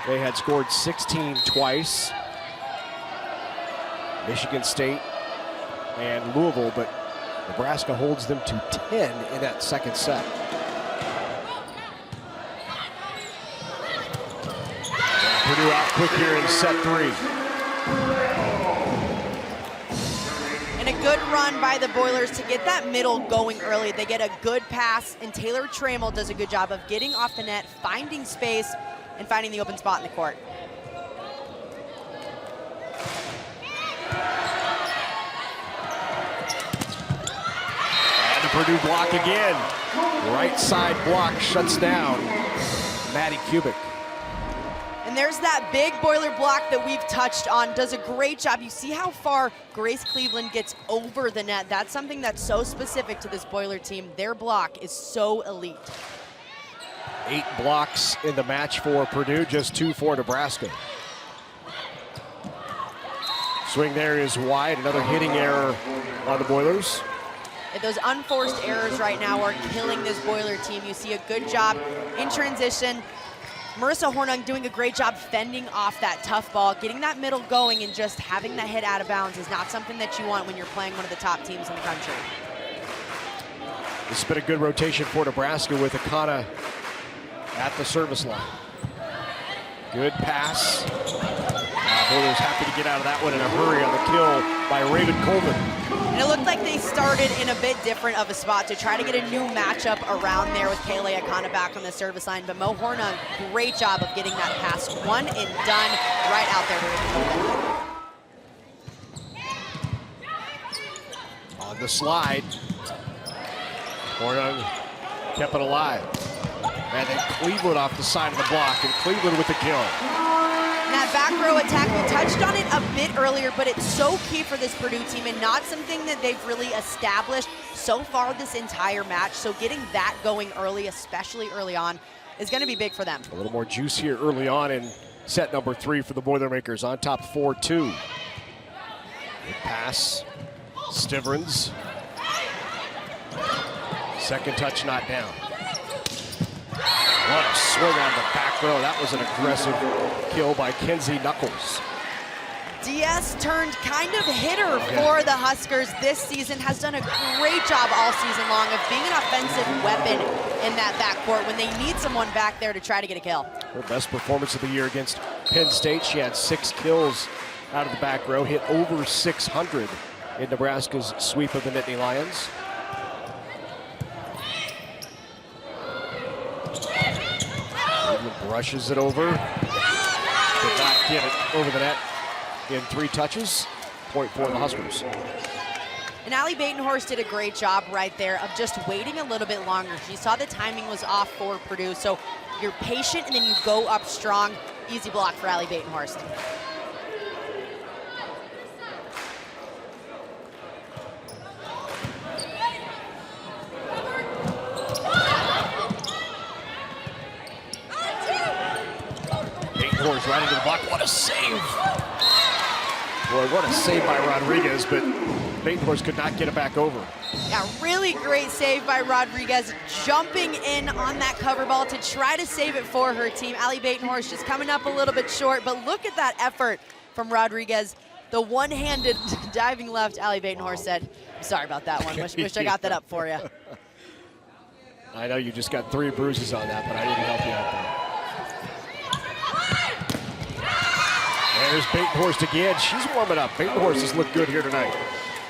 They had scored 16 twice. Michigan State and Louisville, but Nebraska holds them to 10 in that second set. Purdue out quick here in set 3. And a good run by the Boilers to get that middle going early. They get a good pass, and Taylor Trammell does a good job of getting off the net, finding space, and finding the open spot in the court. And the Purdue block again. Right side block shuts down Maddie Kubik. And there's that big Boiler block that we've touched on. Does a great job. You see how far Grace Cleveland gets over the net. That's something that's so specific to this Boiler team. Their block is so elite. 8 blocks in the match for Purdue, just 2 for Nebraska. Swing there is wide, another hitting error on the Boilers. Those unforced errors right now are killing this Boiler team. You see a good job in transition. Marissa Hornung doing a great job fending off that tough ball, getting that middle going, and just having that hit out of bounds is not something that you want when you're playing one of the top teams in the country. This has been a good rotation for Nebraska with Akana at the service line. Good pass. Boilers happy to get out of that one in a hurry on the kill by Raven Colvin. And it looked like they started in a bit different of a spot to try to get a new matchup around there with Kayla Akana back on the service line. But Mo Hornung, great job of getting that pass one and done right out there to On the slide, Hornung kept it alive. And then Cleveland off the side of the block, and Cleveland with the kill. That back row attack, we touched on it a bit earlier, but it's so key for this Purdue team and not something that they've really established so far this entire match. So getting that going early, especially early on, is going to be big for them. A little more juice here early on in set number 3 for the Boilermakers, on top 4-2. Good pass, Stivrins. Second touch not down. What a swing on the back row. That was an aggressive kill by Kenzie Knuckles. DS turned kind of hitter for the Huskers this season, has done a great job all season long of being an offensive weapon in that backcourt when they need someone back there to try to get a kill. Her best performance of the year against Penn State. She had 6 kills out of the back row, hit over 600 in Nebraska's sweep of the Nittany Lions. Brushes it over. Did not get it over the net in 3 touches. Point for the Huskers. And Allie Batenhorst did a great job right there of just waiting a little bit longer. She saw the timing was off for Purdue, so you're patient and then you go up strong. Easy block for Allie Batenhorst. Right into the block. What a save! Boy, what a save by Rodriguez, but Batenhorst could not get it back over. Yeah, really great save by Rodriguez, jumping in on that cover ball to try to save it for her team. Allie Batenhorst just coming up a little bit short, but look at that effort from Rodriguez. The one-handed diving left, Allie Batenhorst said, sorry about that one. Wish I got that up for you. I know you just got 3 bruises on that, but I didn't help you out there. There's Batenhorst again. She's warming up. Batenhorst has looked good here tonight.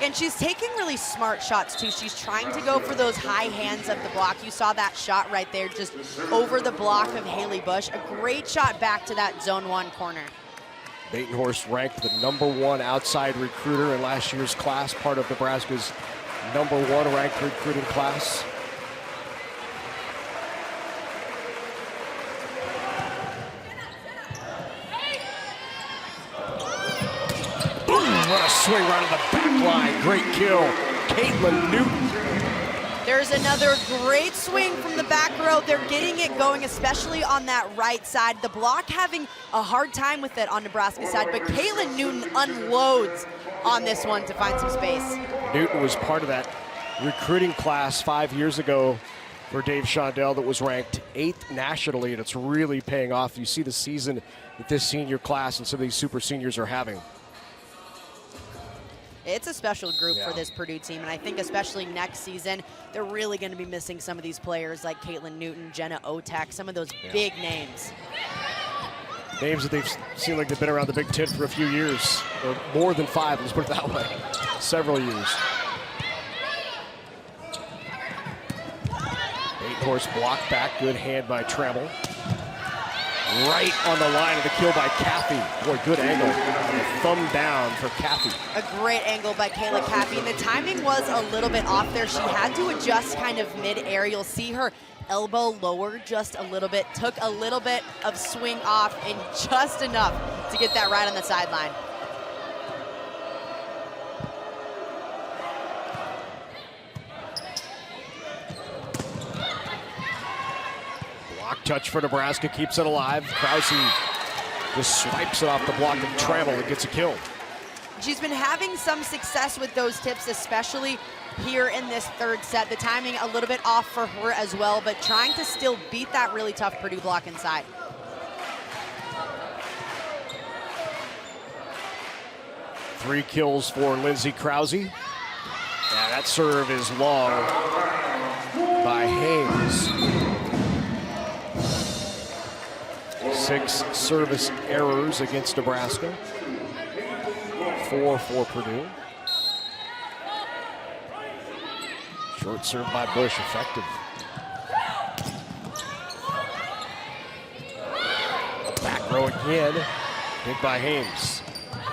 And she's taking really smart shots, too. She's trying to go for those high hands of the block. You saw that shot right there, just over the block of Haley Bush. A great shot back to that zone 1 corner. Batenhorst ranked the #1 outside recruiter in last year's class, part of Nebraska's #1 ranked recruiting class. What a swing right on the back line. Great kill. Caitlin Newton. There's another great swing from the back row. They're getting it going, especially on that right side. The block having a hard time with it on Nebraska's side, but Caitlin Newton unloads on this one to find some space. Newton was part of that recruiting class 5 years ago for Dave Shondell that was ranked 8th nationally, and it's really paying off. You see the season that this senior class and some of these super seniors are having. It's a special group for this Purdue team, and I think especially next season, they're really going to be missing some of these players like Caitlin Newton, Jenna Otek, some of those big names. Names that they've seen like they've been around the Big Ten for a few years, or more than 5, let's put it that way, several years. 8-horse block back, good hand by Trammell. Right on the line of the kill by Caffey. Boy, good angle. Thumb down for Caffey. A great angle by Kayla Caffey, and the timing was a little bit off there. She had to adjust kind of mid-air. You'll see her elbow lower just a little bit, took a little bit of swing off, and just enough to get that right on the sideline. Touch for Nebraska, keeps it alive. Krause just swipes it off the block of Trammell and gets a kill. She's been having some success with those tips, especially here in this third set. The timing a little bit off for her as well, but trying to still beat that really tough Purdue block inside. Three kills for Lindsay Krause. Yeah, that serve is long by Haynes. 6 service errors against Nebraska. 4 for Purdue. Short serve by Bush, effective. Back row again, big by Haynes.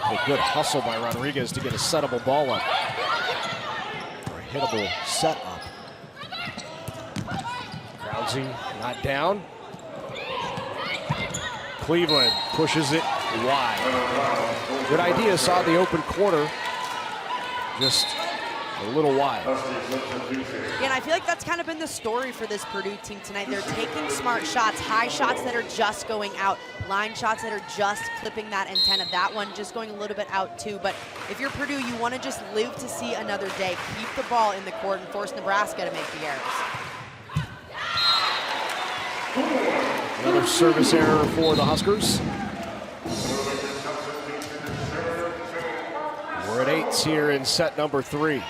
A good hustle by Rodriguez to get a settable ball up. Or a hittable set up. Krause not down. Cleveland pushes it wide. Good idea, saw the open corner, just a little wide. Yeah, and I feel like that's kind of been the story for this Purdue team tonight. They're taking smart shots, high shots that are just going out, line shots that are just clipping that antenna. That one just going a little bit out too. But if you're Purdue, you want to just live to see another day. Keep the ball in the court and force Nebraska to make the errors. Another service error for the Huskers. We're at 8s here in set number 3.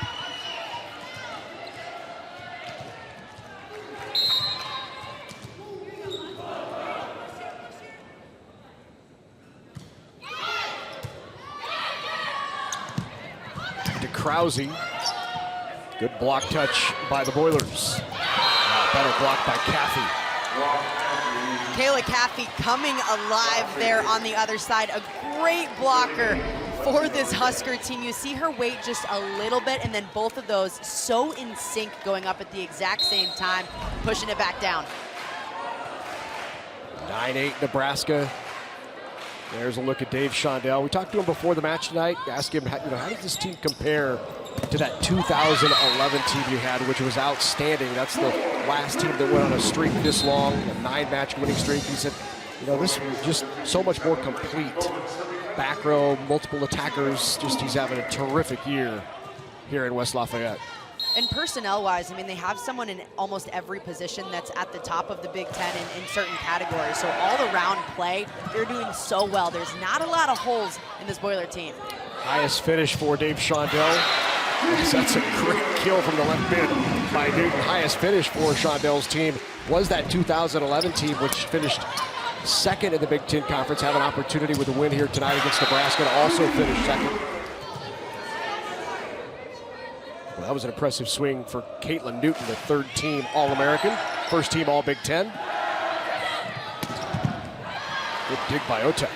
To Krause. Good block touch by the Boilers. Better block by Caffey. Kayla Caffey coming alive there on the other side. A great blocker for this Husker team. You see her wait just a little bit, and then both of those so in sync going up at the exact same time, pushing it back down. 9-8 Nebraska. There's a look at Dave Shondell. We talked to him before the match tonight. Asked him, how does this team compare to that 2011 team you had, which was outstanding. That's the last team that went on a streak this long, a 9-match winning streak. He said, this was just so much more complete. Back row, multiple attackers, he's having a terrific year here in West Lafayette. And personnel-wise, I mean, they have someone in almost every position that's at the top of the Big Ten in certain categories. So all-around play, they're doing so well. There's not a lot of holes in this Boiler team. Highest finish for Dave Shondell. That's a great kill from the left mid by Newton. Highest finish for Shondell's team was that 2011 team, which finished second in the Big Ten Conference, have an opportunity with a win here tonight against Nebraska to also finish second. Well, that was an impressive swing for Caitlin Newton, the third-team All-American, first-team All-Big Ten. Good dig by Otek.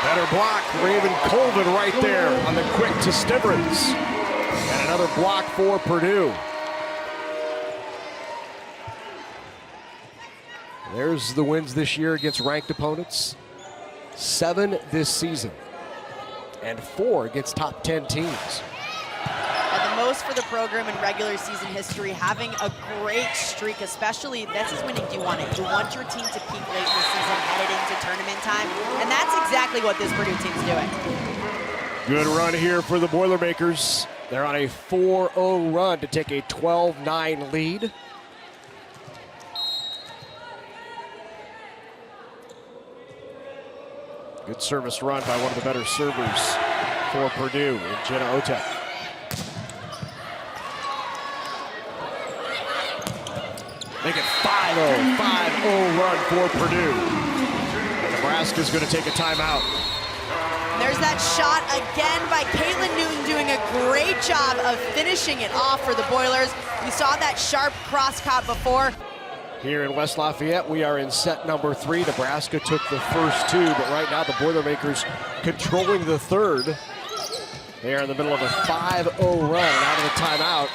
Better block, Raven Colvin right there on the quick to Stivrins. And another block for Purdue. There's the wins this year against ranked opponents. 7 this season, and 4 against top 10 teams. The most for the program in regular season history, having a great streak, especially this is when you want it. You want your team to peak late this season, headed into tournament time, and that's exactly what this Purdue team's doing. Good run here for the Boilermakers. They're on a 4-0 run to take a 12-9 lead. Good service run by one of the better servers for Purdue in Jenna Otek. Make it 5-0, 5-0 run for Purdue. And Nebraska's going to take a timeout. There's that shot again by Caitlin Newton doing a great job of finishing it off for the Boilers. We saw that sharp cross cop before. Here in West Lafayette, we are in set number 3. Nebraska took the first 2, but right now the Boilermakers controlling the third. They are in the middle of a 5-0 run, and out of the timeout,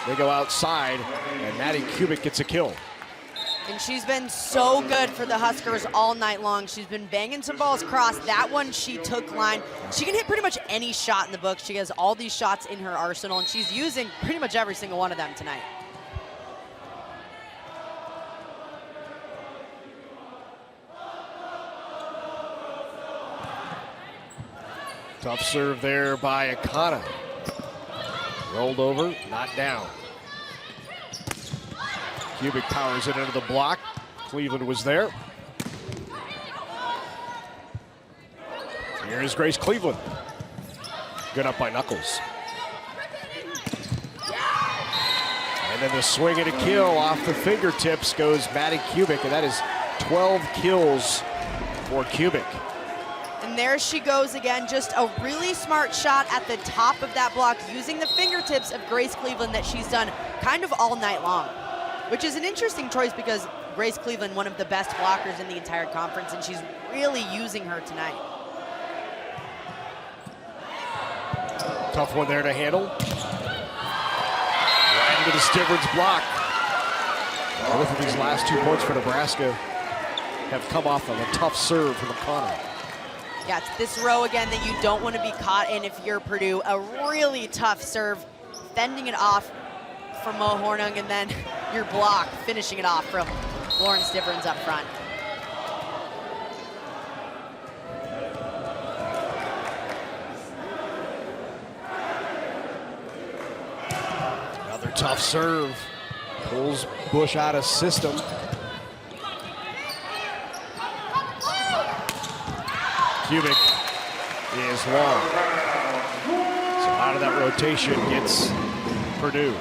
they go outside, and Maddie Kubik gets a kill. And she's been so good for the Huskers all night long. She's been banging some balls across. That one she took line. She can hit pretty much any shot in the book. She has all these shots in her arsenal, and she's using pretty much every single one of them tonight. Tough serve there by Akana. Rolled over, not down. Kubik powers it into the block. Cleveland was there. Here's Grace Cleveland. Good up by Knuckles. And then the swing and a kill off the fingertips goes Maddie Kubik, and that is 12 kills for Kubik. And there she goes again, just a really smart shot at the top of that block using the fingertips of Grace Cleveland that she's done kind of all night long, which is an interesting choice because Grace Cleveland, one of the best blockers in the entire conference, and she's really using her tonight. Tough one there to handle. Right into the Stivrins block. Both of these last 2 points for Nebraska have come off of a tough serve from Akana. Yeah, it's this row again that you don't want to be caught in if you're Purdue. A really tough serve, fending it off from Mo Hornung, and then your block, finishing it off from Lauren Stivrins up front. Another tough serve. Pulls Bush out of system. Kubik is long. So out of that rotation gets Purdue.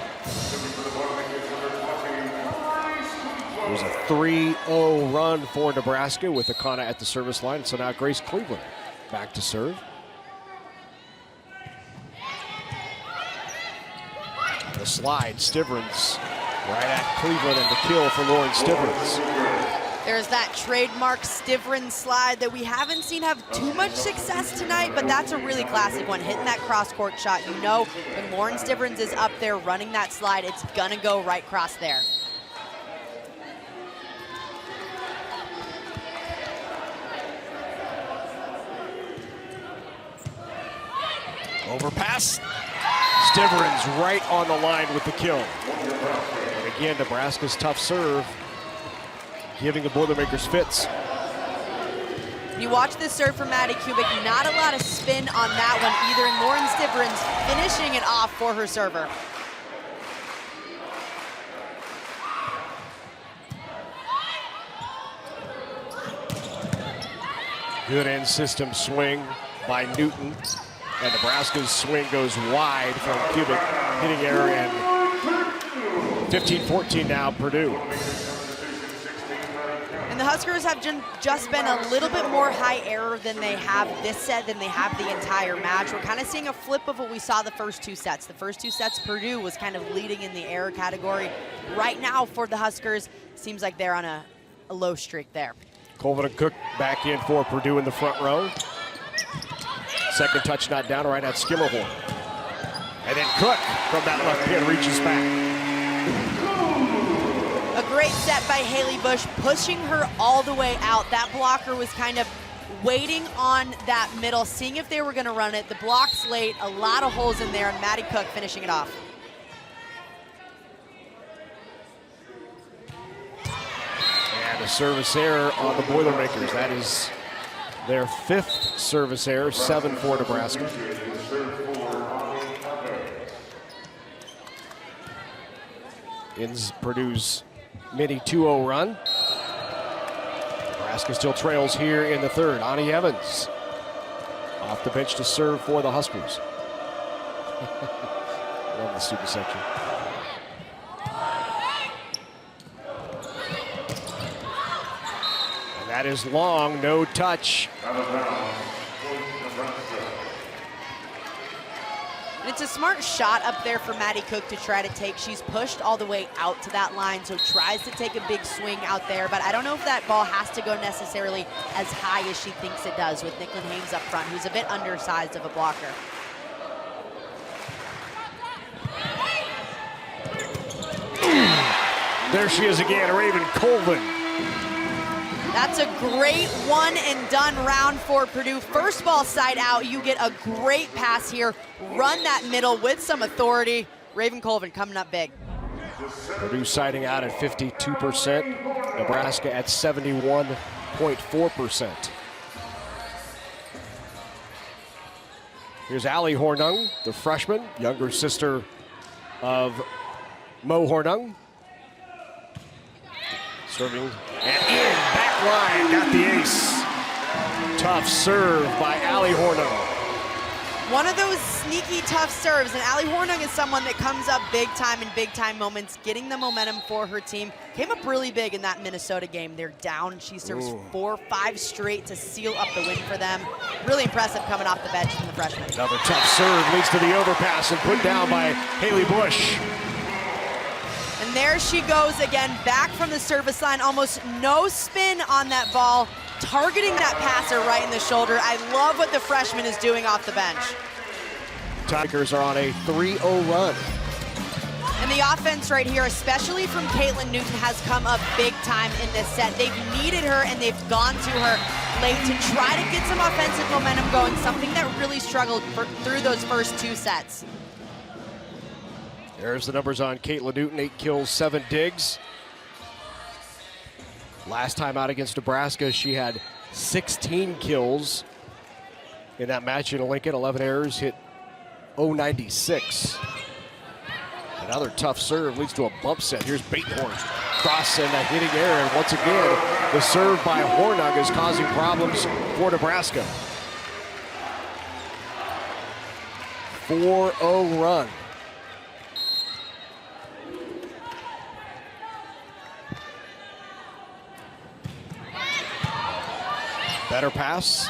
There's a 3-0 run for Nebraska with Akana at the service line. So now Grace Cleveland back to serve. The slide, Stivrins right at Cleveland, and the kill for Lauren Stivrins. There's that trademark Stivrins slide that we haven't seen have too much success tonight, but that's a really classic one. Hitting that cross-court shot, you know when Lauren Stivrins is up there running that slide, it's gonna go right cross there. Overpass. Stivrins right on the line with the kill. And again, Nebraska's tough serve, giving the Boilermakers fits. You watch this serve from Maddie Kubik, not a lot of spin on that one either, and Lauren Stivrins finishing it off for her server. Good end system swing by Newton. And Nebraska's swing goes wide from Kubik, hitting error, and 15-14 now, Purdue. And the Huskers have just been a little bit more high error than they have this set, than they have the entire match. We're kind of seeing a flip of what we saw the first 2 sets. The first 2 sets, Purdue was kind of leading in the error category. Right now for the Huskers, seems like they're on a low streak there. Colvin and Cook back in for Purdue in the front row. Second touch not down, right at Skimmerhorn. And then Cook from that left pin reaches back. A great set by Haley Bush, pushing her all the way out. That blocker was kind of waiting on that middle, seeing if they were gonna run it. The block's late, a lot of holes in there, and Maddie Cook finishing it off. And a service error on the Boilermakers. That is Their 5th service error, 7 for Nebraska. Ends Purdue's mini 2-0 run. Nebraska still trails here in the 3rd. Ani Evans off the bench to serve for the Huskers. Love the student section. And that is long, no touch. It's a smart shot up there for Maddie Cook to try to take. She's pushed all the way out to that line, so tries to take a big swing out there, but I don't know if that ball has to go necessarily as high as she thinks it does with Nicklin Hames up front, who's a bit undersized of a blocker. There she is again, Raven Colvin. That's a great one and done round for Purdue. First ball side out, you get a great pass here. Run that middle with some authority. Raven Colvin coming up big. Purdue siding out at 52%, Nebraska at 71.4%. Here's Allie Hornung, the freshman, younger sister of Mo Hornung. Serving and in, back line, got the ace. Tough serve by Allie Hornung. One of those sneaky tough serves, and Allie Hornung is someone that comes up big time in big time moments, getting the momentum for her team. Came up really big in that Minnesota game. They're down. She serves 4-5 straight to seal up the win for them. Really impressive coming off the bench from the freshman. Another tough serve leads to the overpass and put down by Haley Bush. And there she goes again, back from the service line. Almost no spin on that ball, targeting that passer right in the shoulder. I love what the freshman is doing off the bench. Tigers are on a 3-0 run. And the offense right here, especially from Caitlin Newton, has come up big time in this set. They've needed her and they've gone to her late to try to get some offensive momentum going, something that really struggled through those first 2 sets. There's the numbers on Caitlin Newton, 8 kills, 7 digs. Last time out against Nebraska, she had 16 kills in that match in Lincoln, 11 errors, hit .096. Another tough serve leads to a bump set. Here's Batenhorn, cross and a hitting error. And once again, the serve by Hornung is causing problems for Nebraska. 4-0 run. Better pass.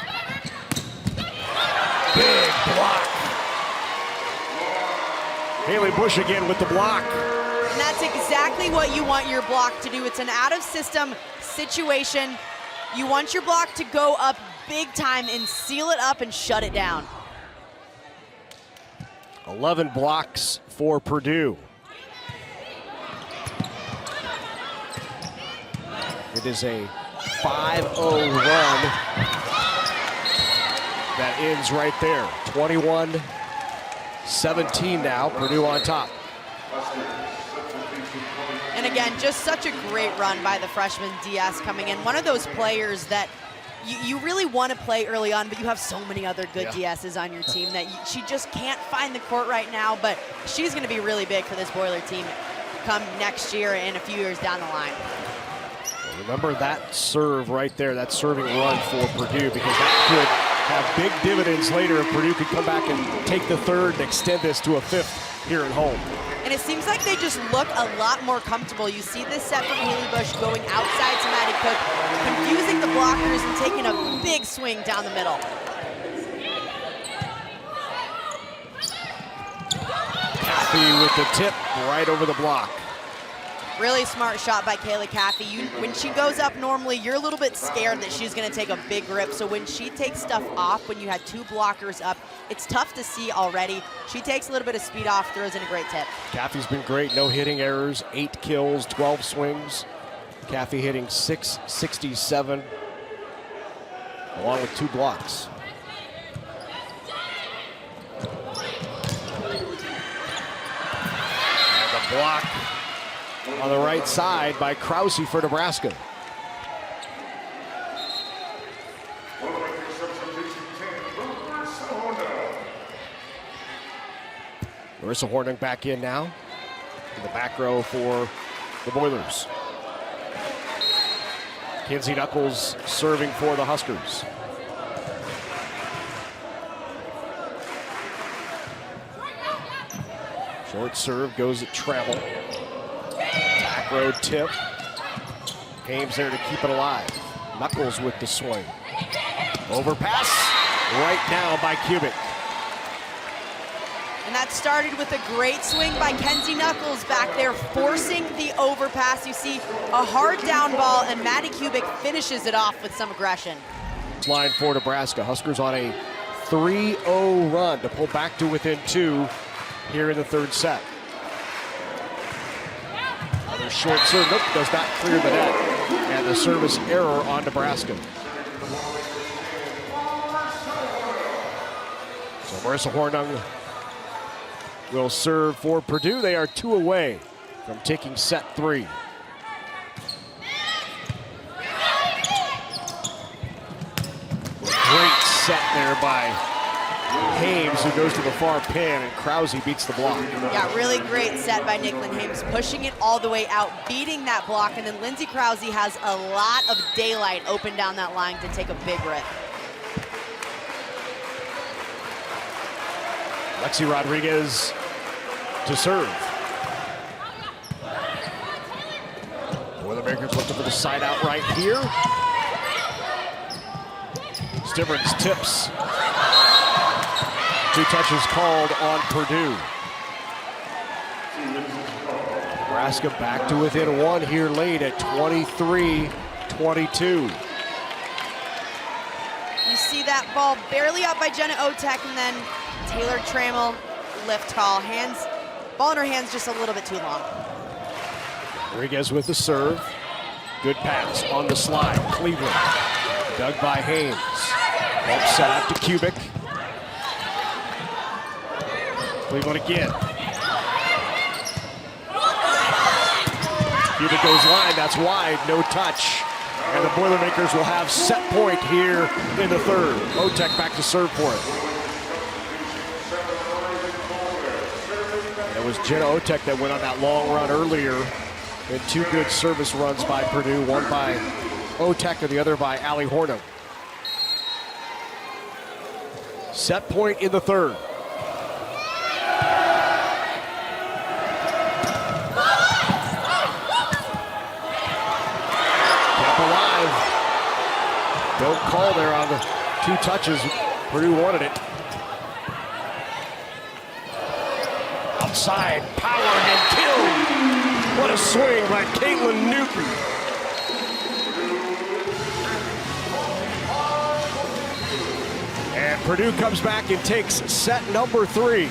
Big block. Haley Bush again with the block. And that's exactly what you want your block to do. It's an out-of-system situation. You want your block to go up big time and seal it up and shut it down. 11 blocks for Purdue. It is a 5-0 run that ends right there. 21-17 now, Purdue on top. And again, just such a great run by the freshman DS coming in. One of those players that you really want to play early on, but you have so many other good DSs on your team that she just can't find the court right now, but she's going to be really big for this Boiler team come next year and a few years down the line. Remember that serve right there, that serving run for Purdue, because that could have big dividends later if Purdue could come back and take the 3rd and extend this to a 5th here at home. And it seems like they just look a lot more comfortable. You see this set from Haley Bush going outside to Maddie Cook, confusing the blockers and taking a big swing down the middle. Caffey with the tip right over the block. Really smart shot by Kayla Caffey. When she goes up normally, you're a little bit scared that she's gonna take a big rip. So when she takes stuff off, when you had 2 blockers up, it's tough to see already. She takes a little bit of speed off, throws in a great tip. Caffey's been great, no hitting errors, 8 kills, 12 swings. Caffey hitting .667, along with 2 blocks. And the block on the right side by Krause for Nebraska. Marissa Horning back in now. In the back row for the Boilers. Kinsey Knuckles serving for the Huskers. Short serve goes at treble. Back row tip. Hames there to keep it alive. Knuckles with the swing. Overpass. Right down by Kubik. And that started with a great swing by Kenzie Knuckles back there, forcing the overpass. You see a hard down ball, and Maddie Kubik finishes it off with some aggression. Line for Nebraska. Huskers on a 3-0 run to pull back to within 2 here in the third set. Another short serve. Nope, does not clear the net. And the service error on Nebraska. So Marissa Hornung will serve for Purdue. They are 2 away from taking set 3. Great set there by Hames, who goes to the far pin, and Krause beats the block. Yeah, really great set by Nicklin Hames, pushing it all the way out, beating that block, and then Lindsay Krause has a lot of daylight open down that line to take a big rip. Lexi Rodriguez to serve. Boilermakers looking for the side out right here. Stivrins tips. 2 touches called on Purdue. Nebraska back to within 1 here late at 23-22. You see that ball barely up by Jenna Otek, and then Taylor Trammell lift call. Ball in her hands just a little bit too long. Rodriguez with the serve. Good pass on the slide. Cleveland. Dug by Hames. Help set out to Kubik. Cleveland again. Kubik goes line. That's wide. No touch. And the Boilermakers will have set point here in the third. Otek back to serve for it. It was Jenna Otek that went on that long run earlier. And 2 good service runs by Purdue, one by Otek and the other by Allie Hornung. Set point in the third. Kept alive. Don't call there on the 2 touches. Purdue wanted it. Outside, powered and killed. What a swing by Caitlin Newton. And Purdue comes back and takes set number 3.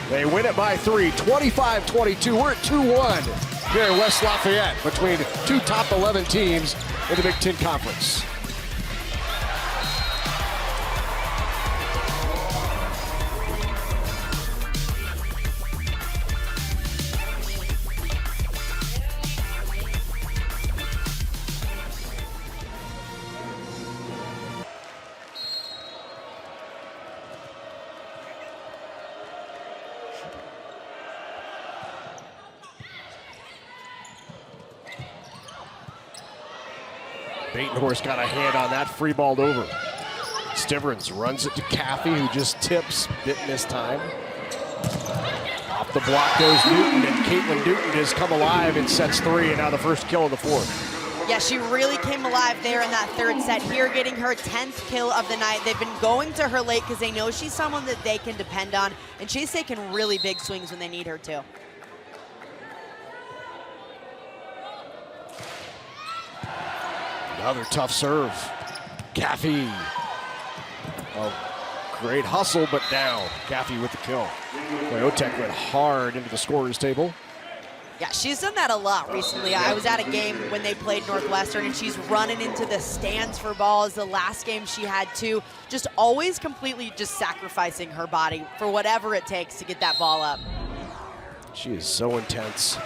They win it by 3, 25-22. We're at 2-1 here in West Lafayette between 2 top 11 teams in the Big Ten Conference. Batenhorst got a hand on that, free balled over. Stivrins runs it to Caffey, who just tips, didn't miss time. Off the block goes Newton, and Caitlin Newton has come alive in sets 3, and now the first kill of the 4th. Yeah, she really came alive there in that third set here, getting her 10th kill of the night. They've been going to her late because they know she's someone that they can depend on, and she's taking really big swings when they need her to. Another tough serve. Caffey. Oh, great hustle, but down. Caffey with the kill. Boy, Otek went hard into the scorer's table. Yeah, she's done that a lot recently. I was at a game when they played Northwestern, and she's running into the stands for balls. The last game she had too. Just always completely just sacrificing her body for whatever it takes to get that ball up. She is so intense.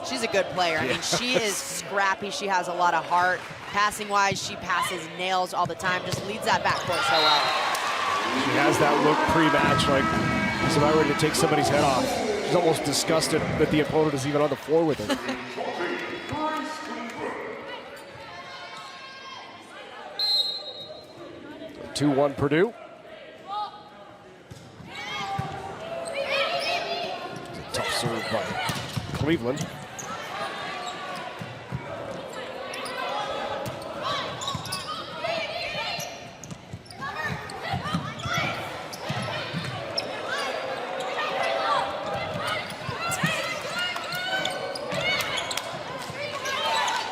She's a good player. I mean, she is scrappy. She has a lot of heart. Passing-wise, she passes nails all the time. Just leads that backcourt so well. She has that look pre-match like She's about ready to take somebody's head off. She's almost disgusted that the opponent is even on the floor with her. 2-1 Purdue. It's a tough serve by Cleveland.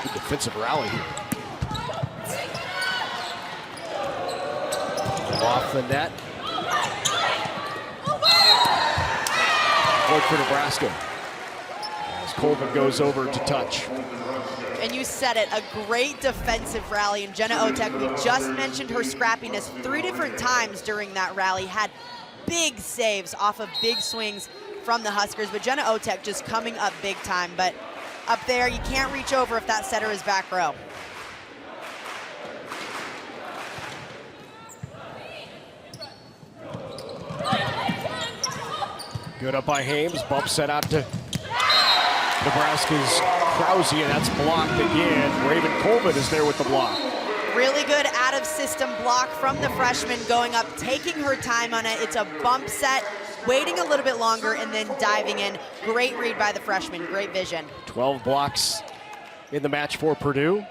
Good defensive rally here. Off the net. Point for Nebraska as Coleman goes over to touch. And you said it, a great defensive rally. And Jenna Otek, we just mentioned her scrappiness 3 different times during that rally, had big saves off of big swings from the Huskers, but Jenna Otek just coming up big time. But up there, you can't reach over if that setter is back row. Good up by Hames, bump set out to Nebraska's Krause, and that's blocked again. Raven Coleman is there with the block. Really good out-of-system block from the freshman, going up, taking her time on it. It's a bump set, waiting a little bit longer, and then diving in. Great read by the freshman, great vision. 12 blocks in the match for Purdue,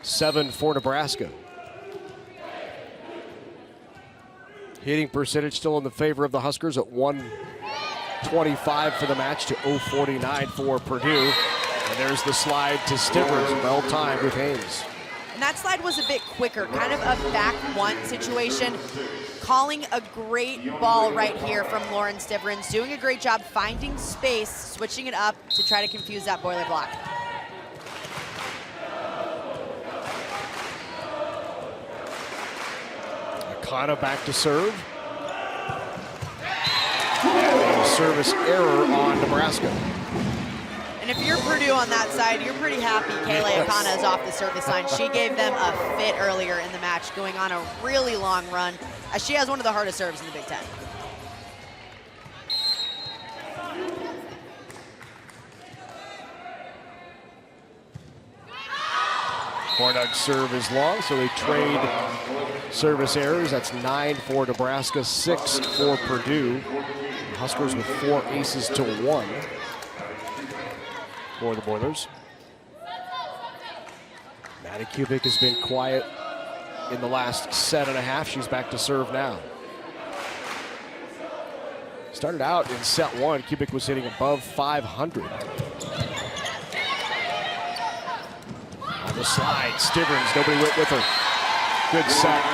7 for Nebraska. Hitting percentage still in the favor of the Huskers at 125 for the match to 049 for Purdue. And there's the slide to Stivers, well timed with Hames. And that slide was a bit quicker, kind of a back one situation. Calling a great ball right here from Lauren Stivrins, doing a great job finding space, switching it up to try to confuse that boiler block. Akana back to serve. And a service error on Nebraska. And if you're Purdue on that side, you're pretty happy Kayla Akana is off the service line. She gave them a fit earlier in the match, going on a really long run, as she has one of the hardest serves in the Big Ten. Hornung's serve is long, so they trade service errors. That's 9 for Nebraska, 6 for Purdue. The Huskers with 4 aces to 1 for the Boilers. Maddie Kubik has been quiet in the last set and a half. She's back to serve now. Started out in set 1, Kubik was hitting above 500. On the slide, Stivrins, nobody went with her. Good set.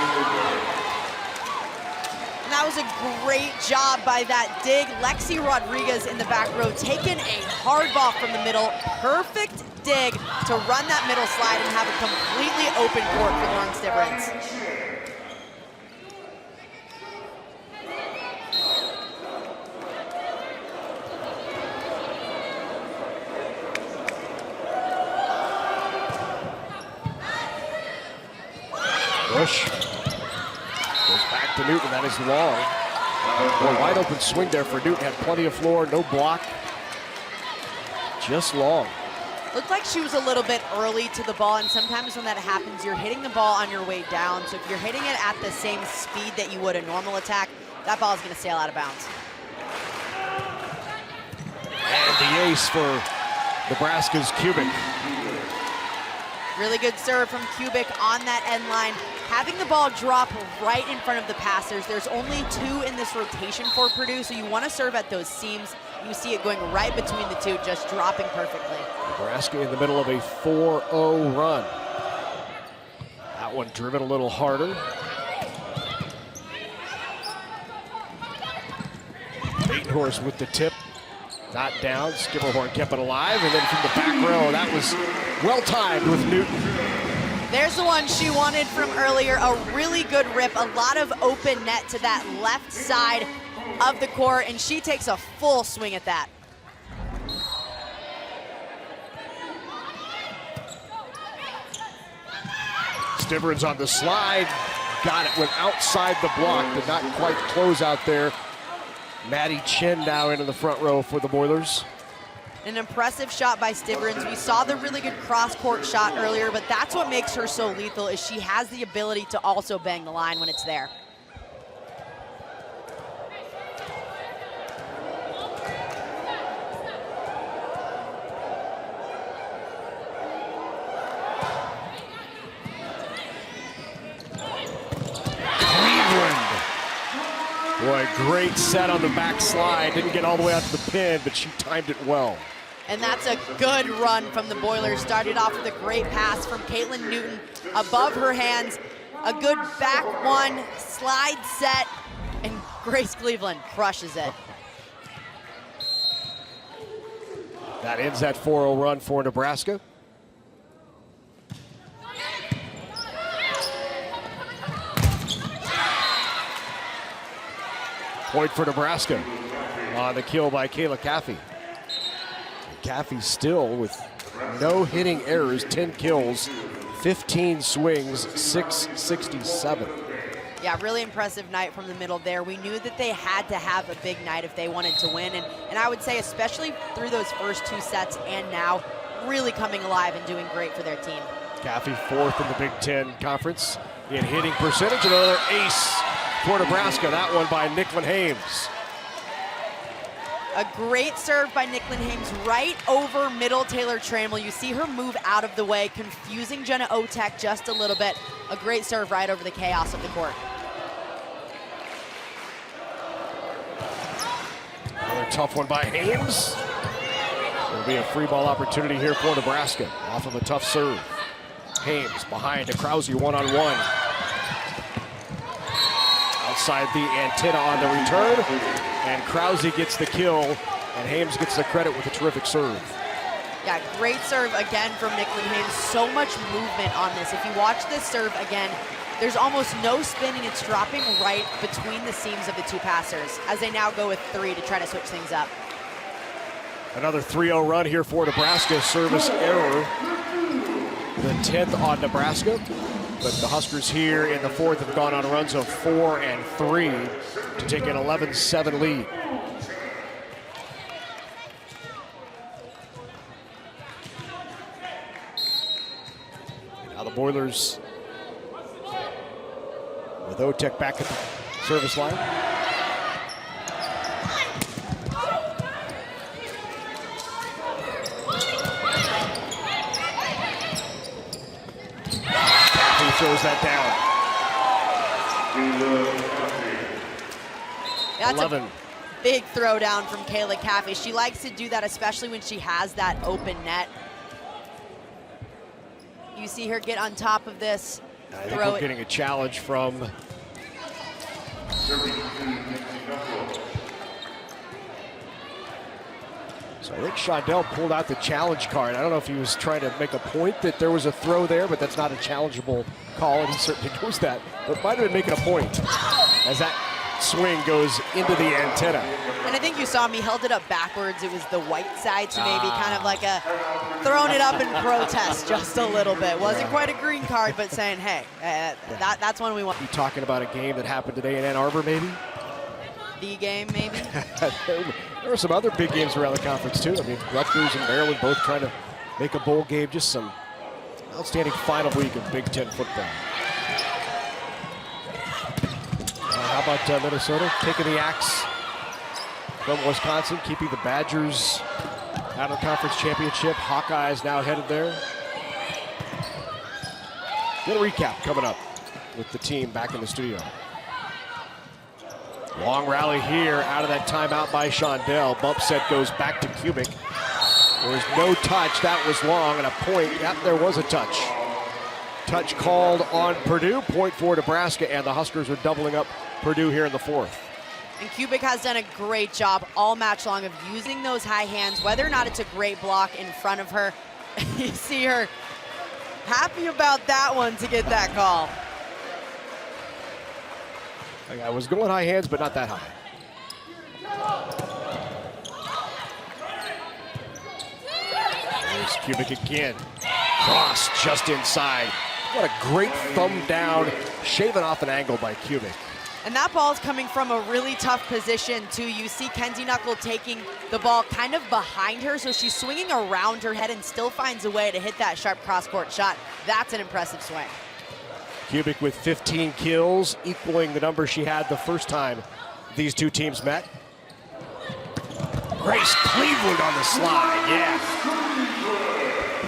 And that was a great job by that dig. Lexi Rodriguez in the back row, taking a hard ball from the middle. Perfect dig to run that middle slide and have a completely open court for Lauren Stivrins. Bush goes back to Newton. That is long. Boy, wide open swing there for Newton. Had plenty of floor, no block. Just long. Looked like she was a little bit early to the ball, and sometimes when that happens, you're hitting the ball on your way down. So if you're hitting it at the same speed that you would a normal attack, that ball is going to sail out of bounds. And the ace for Nebraska's Kubik. Really good serve from Kubik on that end line. Having the ball drop right in front of the passers. There's only 2 in this rotation for Purdue, so you want to serve at those seams. You see it going right between the 2, just dropping perfectly. Nebraska in the middle of a 4-0 run. That one driven a little harder. Batenhorst with the tip. Not down, Skipperhorn kept it alive, and then from the back row, that was well-timed with Newton. There's the one she wanted from earlier, a really good rip, a lot of open net to that left side of the court, and she takes a full swing at that. Stivrins on the slide, got it, went outside the block, did not quite close out there. Maddie Chin now into the front row for the Boilers. An impressive shot by Stivrins. We saw the really good cross-court shot earlier, but that's what makes her so lethal, is she has the ability to also bang the line when it's there. Boy, great set on the back slide. Didn't get all the way out to the pin, but she timed it well. And that's a good run from the Boilers. Started off with a great pass from Caitlin Newton above her hands. A good back one, slide set, and Grace Cleveland crushes it. That ends that 4-0 run for Nebraska. Point for Nebraska on the kill by Kayla Caffey. Caffey still with no hitting errors, 10 kills, 15 swings, 667. Yeah, really impressive night from the middle there. We knew that they had to have a big night if they wanted to win. And I would say especially through those first 2 sets and now, really coming alive and doing great for their team. Caffey 4th in the Big Ten Conference in hitting percentage. Another ace for Nebraska, that one by Nicklin Hames. A great serve by Nicklin Hames right over middle Taylor Trammell. You see her move out of the way, confusing Jenna Otek just a little bit. A great serve right over the chaos of the court. Another tough one by Hames. It'll be a free ball opportunity here for Nebraska off of a tough serve. Hames behind to Krause one-on-one. Outside the antenna on the return, and Krause gets the kill, and Hames gets the credit with a terrific serve. Yeah, great serve again from Nicklin Hames. So much movement on this. If you watch this serve again, there's almost no spinning. It's dropping right between the seams of the 2 passers as they now go with 3 to try to switch things up. Another 3-0 run here for Nebraska. Service error, the 10th on Nebraska. But the Huskers here in the 4th have gone on runs of 4 and 3 to take an 11-7 lead. Now the Boilers with Otek back at the service line. Throws that down. That's 11. a big throwdown from Kayla Caffey. She likes to do that, especially when she has that open net. You see her get on top of this, I think throw we're it. getting a challenge from So I think Shondell pulled out the challenge card. I don't know if he was trying to make a point that there was a throw there, but that's not a challengeable call, and he certainly knows that. But might have been making a point as that swing goes into the antenna. And I think you saw me held it up backwards. It was the white side, so maybe kind of like a throwing it up in protest just a little bit. Wasn't quite a green card, but saying, hey, that's one we want. You talking about a game that happened today in Ann Arbor, maybe? The game, maybe? There were some other big games around the conference, too. I mean, Rutgers and Maryland both trying to make a bowl game. Just some outstanding final week of Big Ten football. How about Minnesota taking the axe from Wisconsin, keeping the Badgers out of the conference championship? Hawkeyes now headed there. Little recap coming up with the team back in the studio. Long rally here out of that timeout by Shondell. Bump set goes back to Kubik. There was no touch. That was long, and a point. Yep, there was a touch. Touch called on Purdue. Point for Nebraska, and the Huskers are doubling up Purdue here in the 4th. And Kubik has done a great job all match long of using those high hands, whether or not it's a great block in front of her. You see her happy about that one to get that call. I was going high hands, but not that high. There's Kubik again. Cross just inside. What a great thumb down, shaving off an angle by Kubik. And that ball's coming from a really tough position, too. You see Kenzie Knuckle taking the ball kind of behind her, so she's swinging around her head and still finds a way to hit that sharp cross-court shot. That's an impressive swing. Kubik with 15 kills, equaling the number she had the first time these two teams met. Grace Cleveland on the slide, yeah.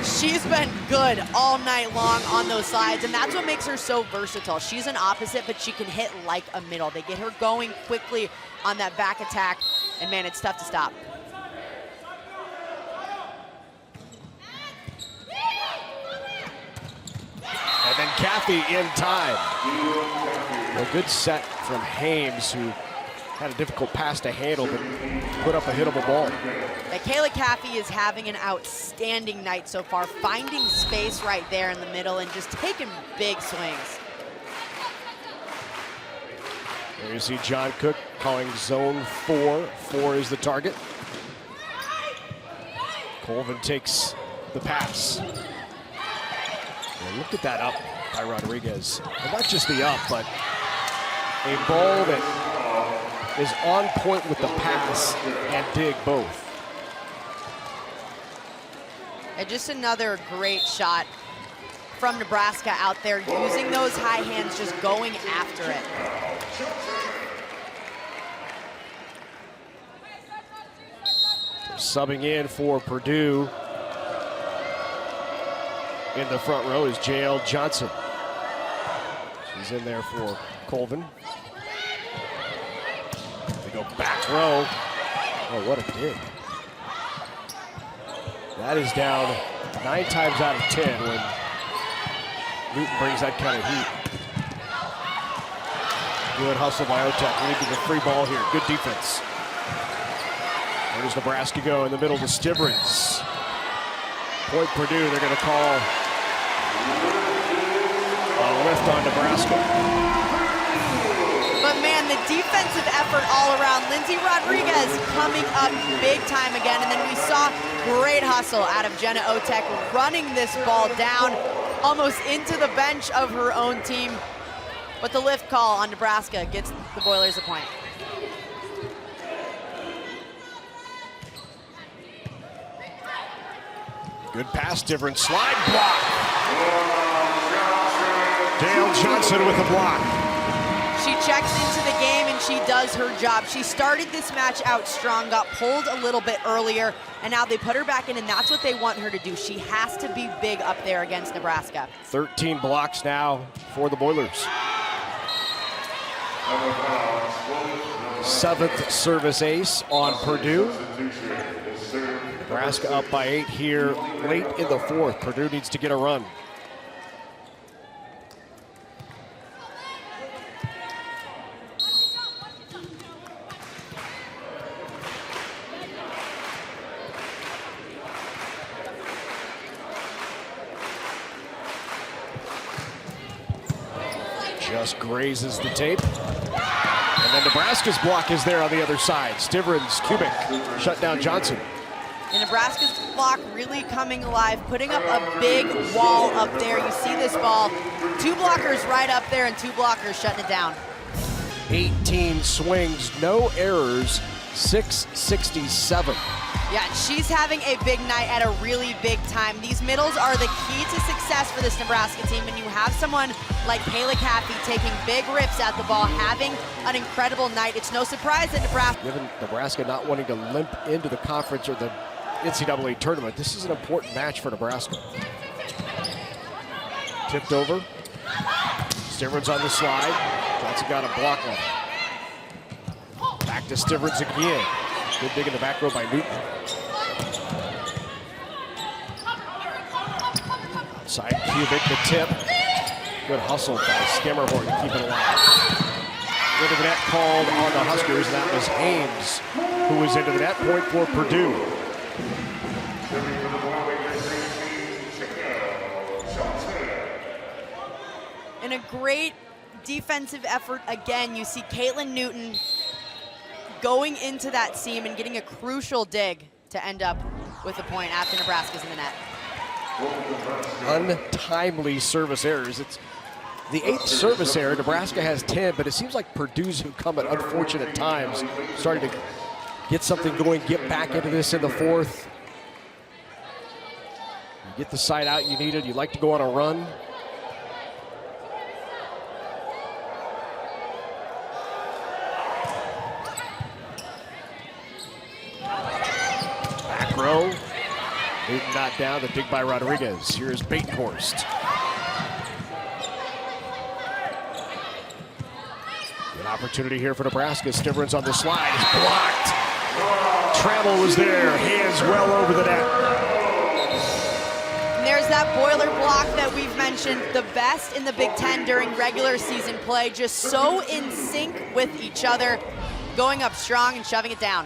She's been good all night long on those slides, and that's what makes her so versatile. She's an opposite, but she can hit like a middle. They get her going quickly on that back attack, and man, it's tough to stop. And then Kathy in time. A good set from Hames, who had a difficult pass to handle, but put up a hittable ball. Kayla Caffey is having an outstanding night so far, finding space right there in the middle and just taking big swings. There you see John Cook calling zone 4. 4 is the target. Colvin takes the pass. And look at that up by Rodriguez. And not just the up, but a ball that is on point with the pass and dig both. And just another great shot from Nebraska out there, using those high hands, just going after it. Subbing in for Purdue in the front row is JL Johnson. She's in there for Colvin. They go back row. Oh, what a dig. That is down 9 times out of 10 when Newton brings that kind of heat. Good hustle by Otek, leading the free ball here. Good defense. Where does Nebraska go? In the middle to Stivrins. Point Purdue, they're going to call a lift on Nebraska. But man, the defensive effort all around. Lindsay Rodriguez coming up big time again. And then we saw great hustle out of Jenna Otek, running this ball down almost into the bench of her own team. But the lift call on Nebraska gets the Boilers a point. Good pass, different slide block. Dale Johnson with the block. She checks into the game and she does her job. She started this match out strong, got pulled a little bit earlier, and now they put her back in, and that's what they want her to do. She has to be big up there against Nebraska. 13 blocks now for the Boilers. 7th service ace on Purdue. Nebraska up by 8 here late in the 4th. Purdue needs to get a run. Just grazes the tape. And then Nebraska's block is there on the other side. Stivrins, Kubik, shut down Johnson. And Nebraska's block really coming alive, putting up a big wall up there. You see this ball, 2 blockers right up there and 2 blockers shutting it down. 18 swings, no errors, 667. Yeah, and she's having a big night at a really big time. These middles are the key to success for this Nebraska team, and you have someone like Kayla Caffey taking big rips at the ball, having an incredible night. It's no surprise that Given Nebraska not wanting to limp into the conference or the NCAA tournament, this is an important match for Nebraska. Tipped over. Stivrins on the slide. Johnson got a block on. Back to Stivrins again. Good dig in the back row by Newton. Outside Kubik, the tip. Good hustle by Skimmerhorn to keep it alive. Into the net called on the Huskers, and that was Hames who was into the net. Point for Purdue. In a great defensive effort again, you see Caitlin Newton going into that seam and getting a crucial dig to end up with a point after Nebraska's in the net. Untimely service errors. It's the 8th service error. Nebraska has 10, but it seems like Purdue's who come at unfortunate times, starting to get something going, get back into this in the 4th. You get the side out you needed. You'd like to go on a run. Back row. Newton not down, the dig by Rodriguez. Here's Batenhorst. Good opportunity here for Nebraska. Stiveren's on the slide, is blocked. Trammell was there, hands well over the net. And there's that boiler block that we've mentioned, the best in the Big Ten during regular season play, just so in sync with each other, going up strong and shoving it down.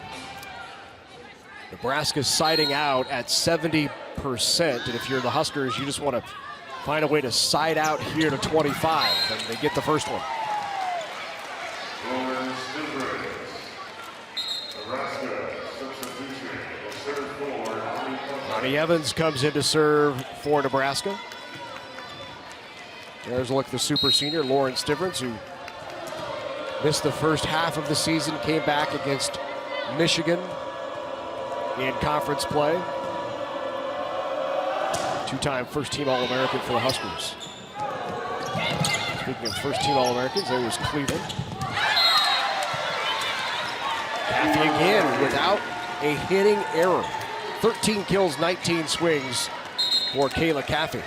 Nebraska's siding out at 70%, and if you're the Huskers, you just want to find a way to side out here to 25, and they get the first one. Connie Evans comes in to serve for Nebraska. There's a look at the super senior, Lauren Stivrins, who missed the first half of the season, came back against Michigan in conference play. Two-time first-team All-American for the Huskers. Speaking of first-team All-Americans, there was Cleveland. Caffey again without a hitting error. 13 kills, 19 swings for Kayla Caffey.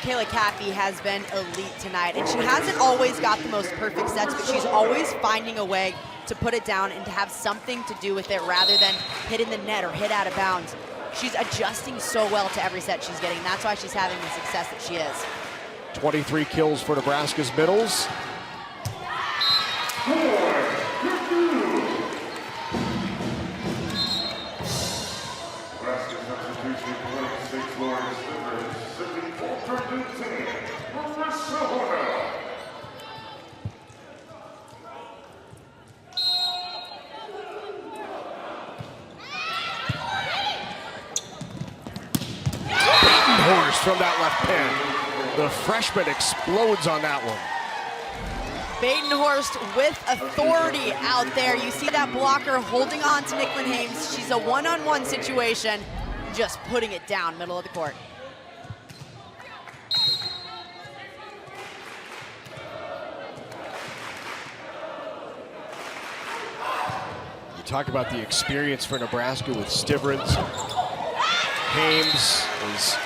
Kayla Caffey has been elite tonight, and she hasn't always got the most perfect sets, but she's always finding a way to put it down and to have something to do with it rather than hit in the net or hit out of bounds. She's adjusting so well to every set she's getting. That's why she's having the success that she is. 23 kills for Nebraska's middles. From that left pin. The freshman explodes on that one. Batenhorst with authority out there. You see that blocker holding on to Nicklin Hames. She's a one-on-one situation, just putting it down middle of the court. You talk about the experience for Nebraska with Stivrins. Hames is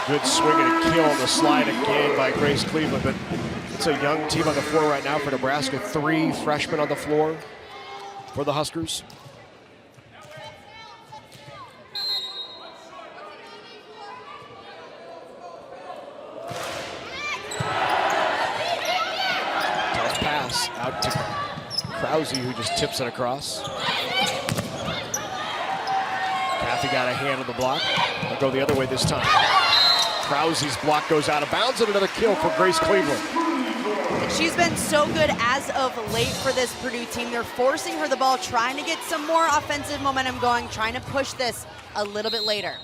good swing and a kill on the slide again by Grace Cleveland, but it's a young team on the floor right now for Nebraska. 3 freshmen on the floor for the Huskers. Tough pass out to Krause, who just tips it across. Caffey got a hand on the block. They'll go the other way this time. Krause's block goes out of bounds, and another kill for Grace Cleveland. And she's been so good as of late for this Purdue team. They're forcing her the ball, trying to get some more offensive momentum going, trying to push this a little bit later.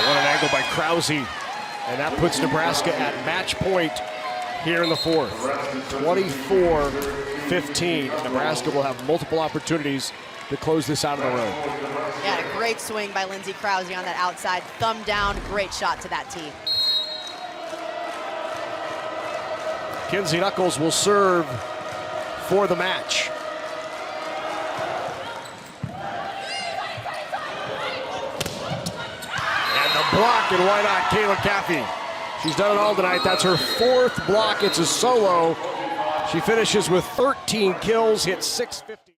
What an angle by Krause. And that puts Nebraska at match point here in the 4th. 24-15. Nebraska will have multiple opportunities to close this out of the road. Yeah, a great swing by Lindsay Krause on that outside. Thumb down, great shot to that tee. Kinsey Knuckles will serve for the match. Block, and why not Kayla Caffey? She's done it all tonight. That's her 4th block. It's a solo. She finishes with 13 kills, hits .650.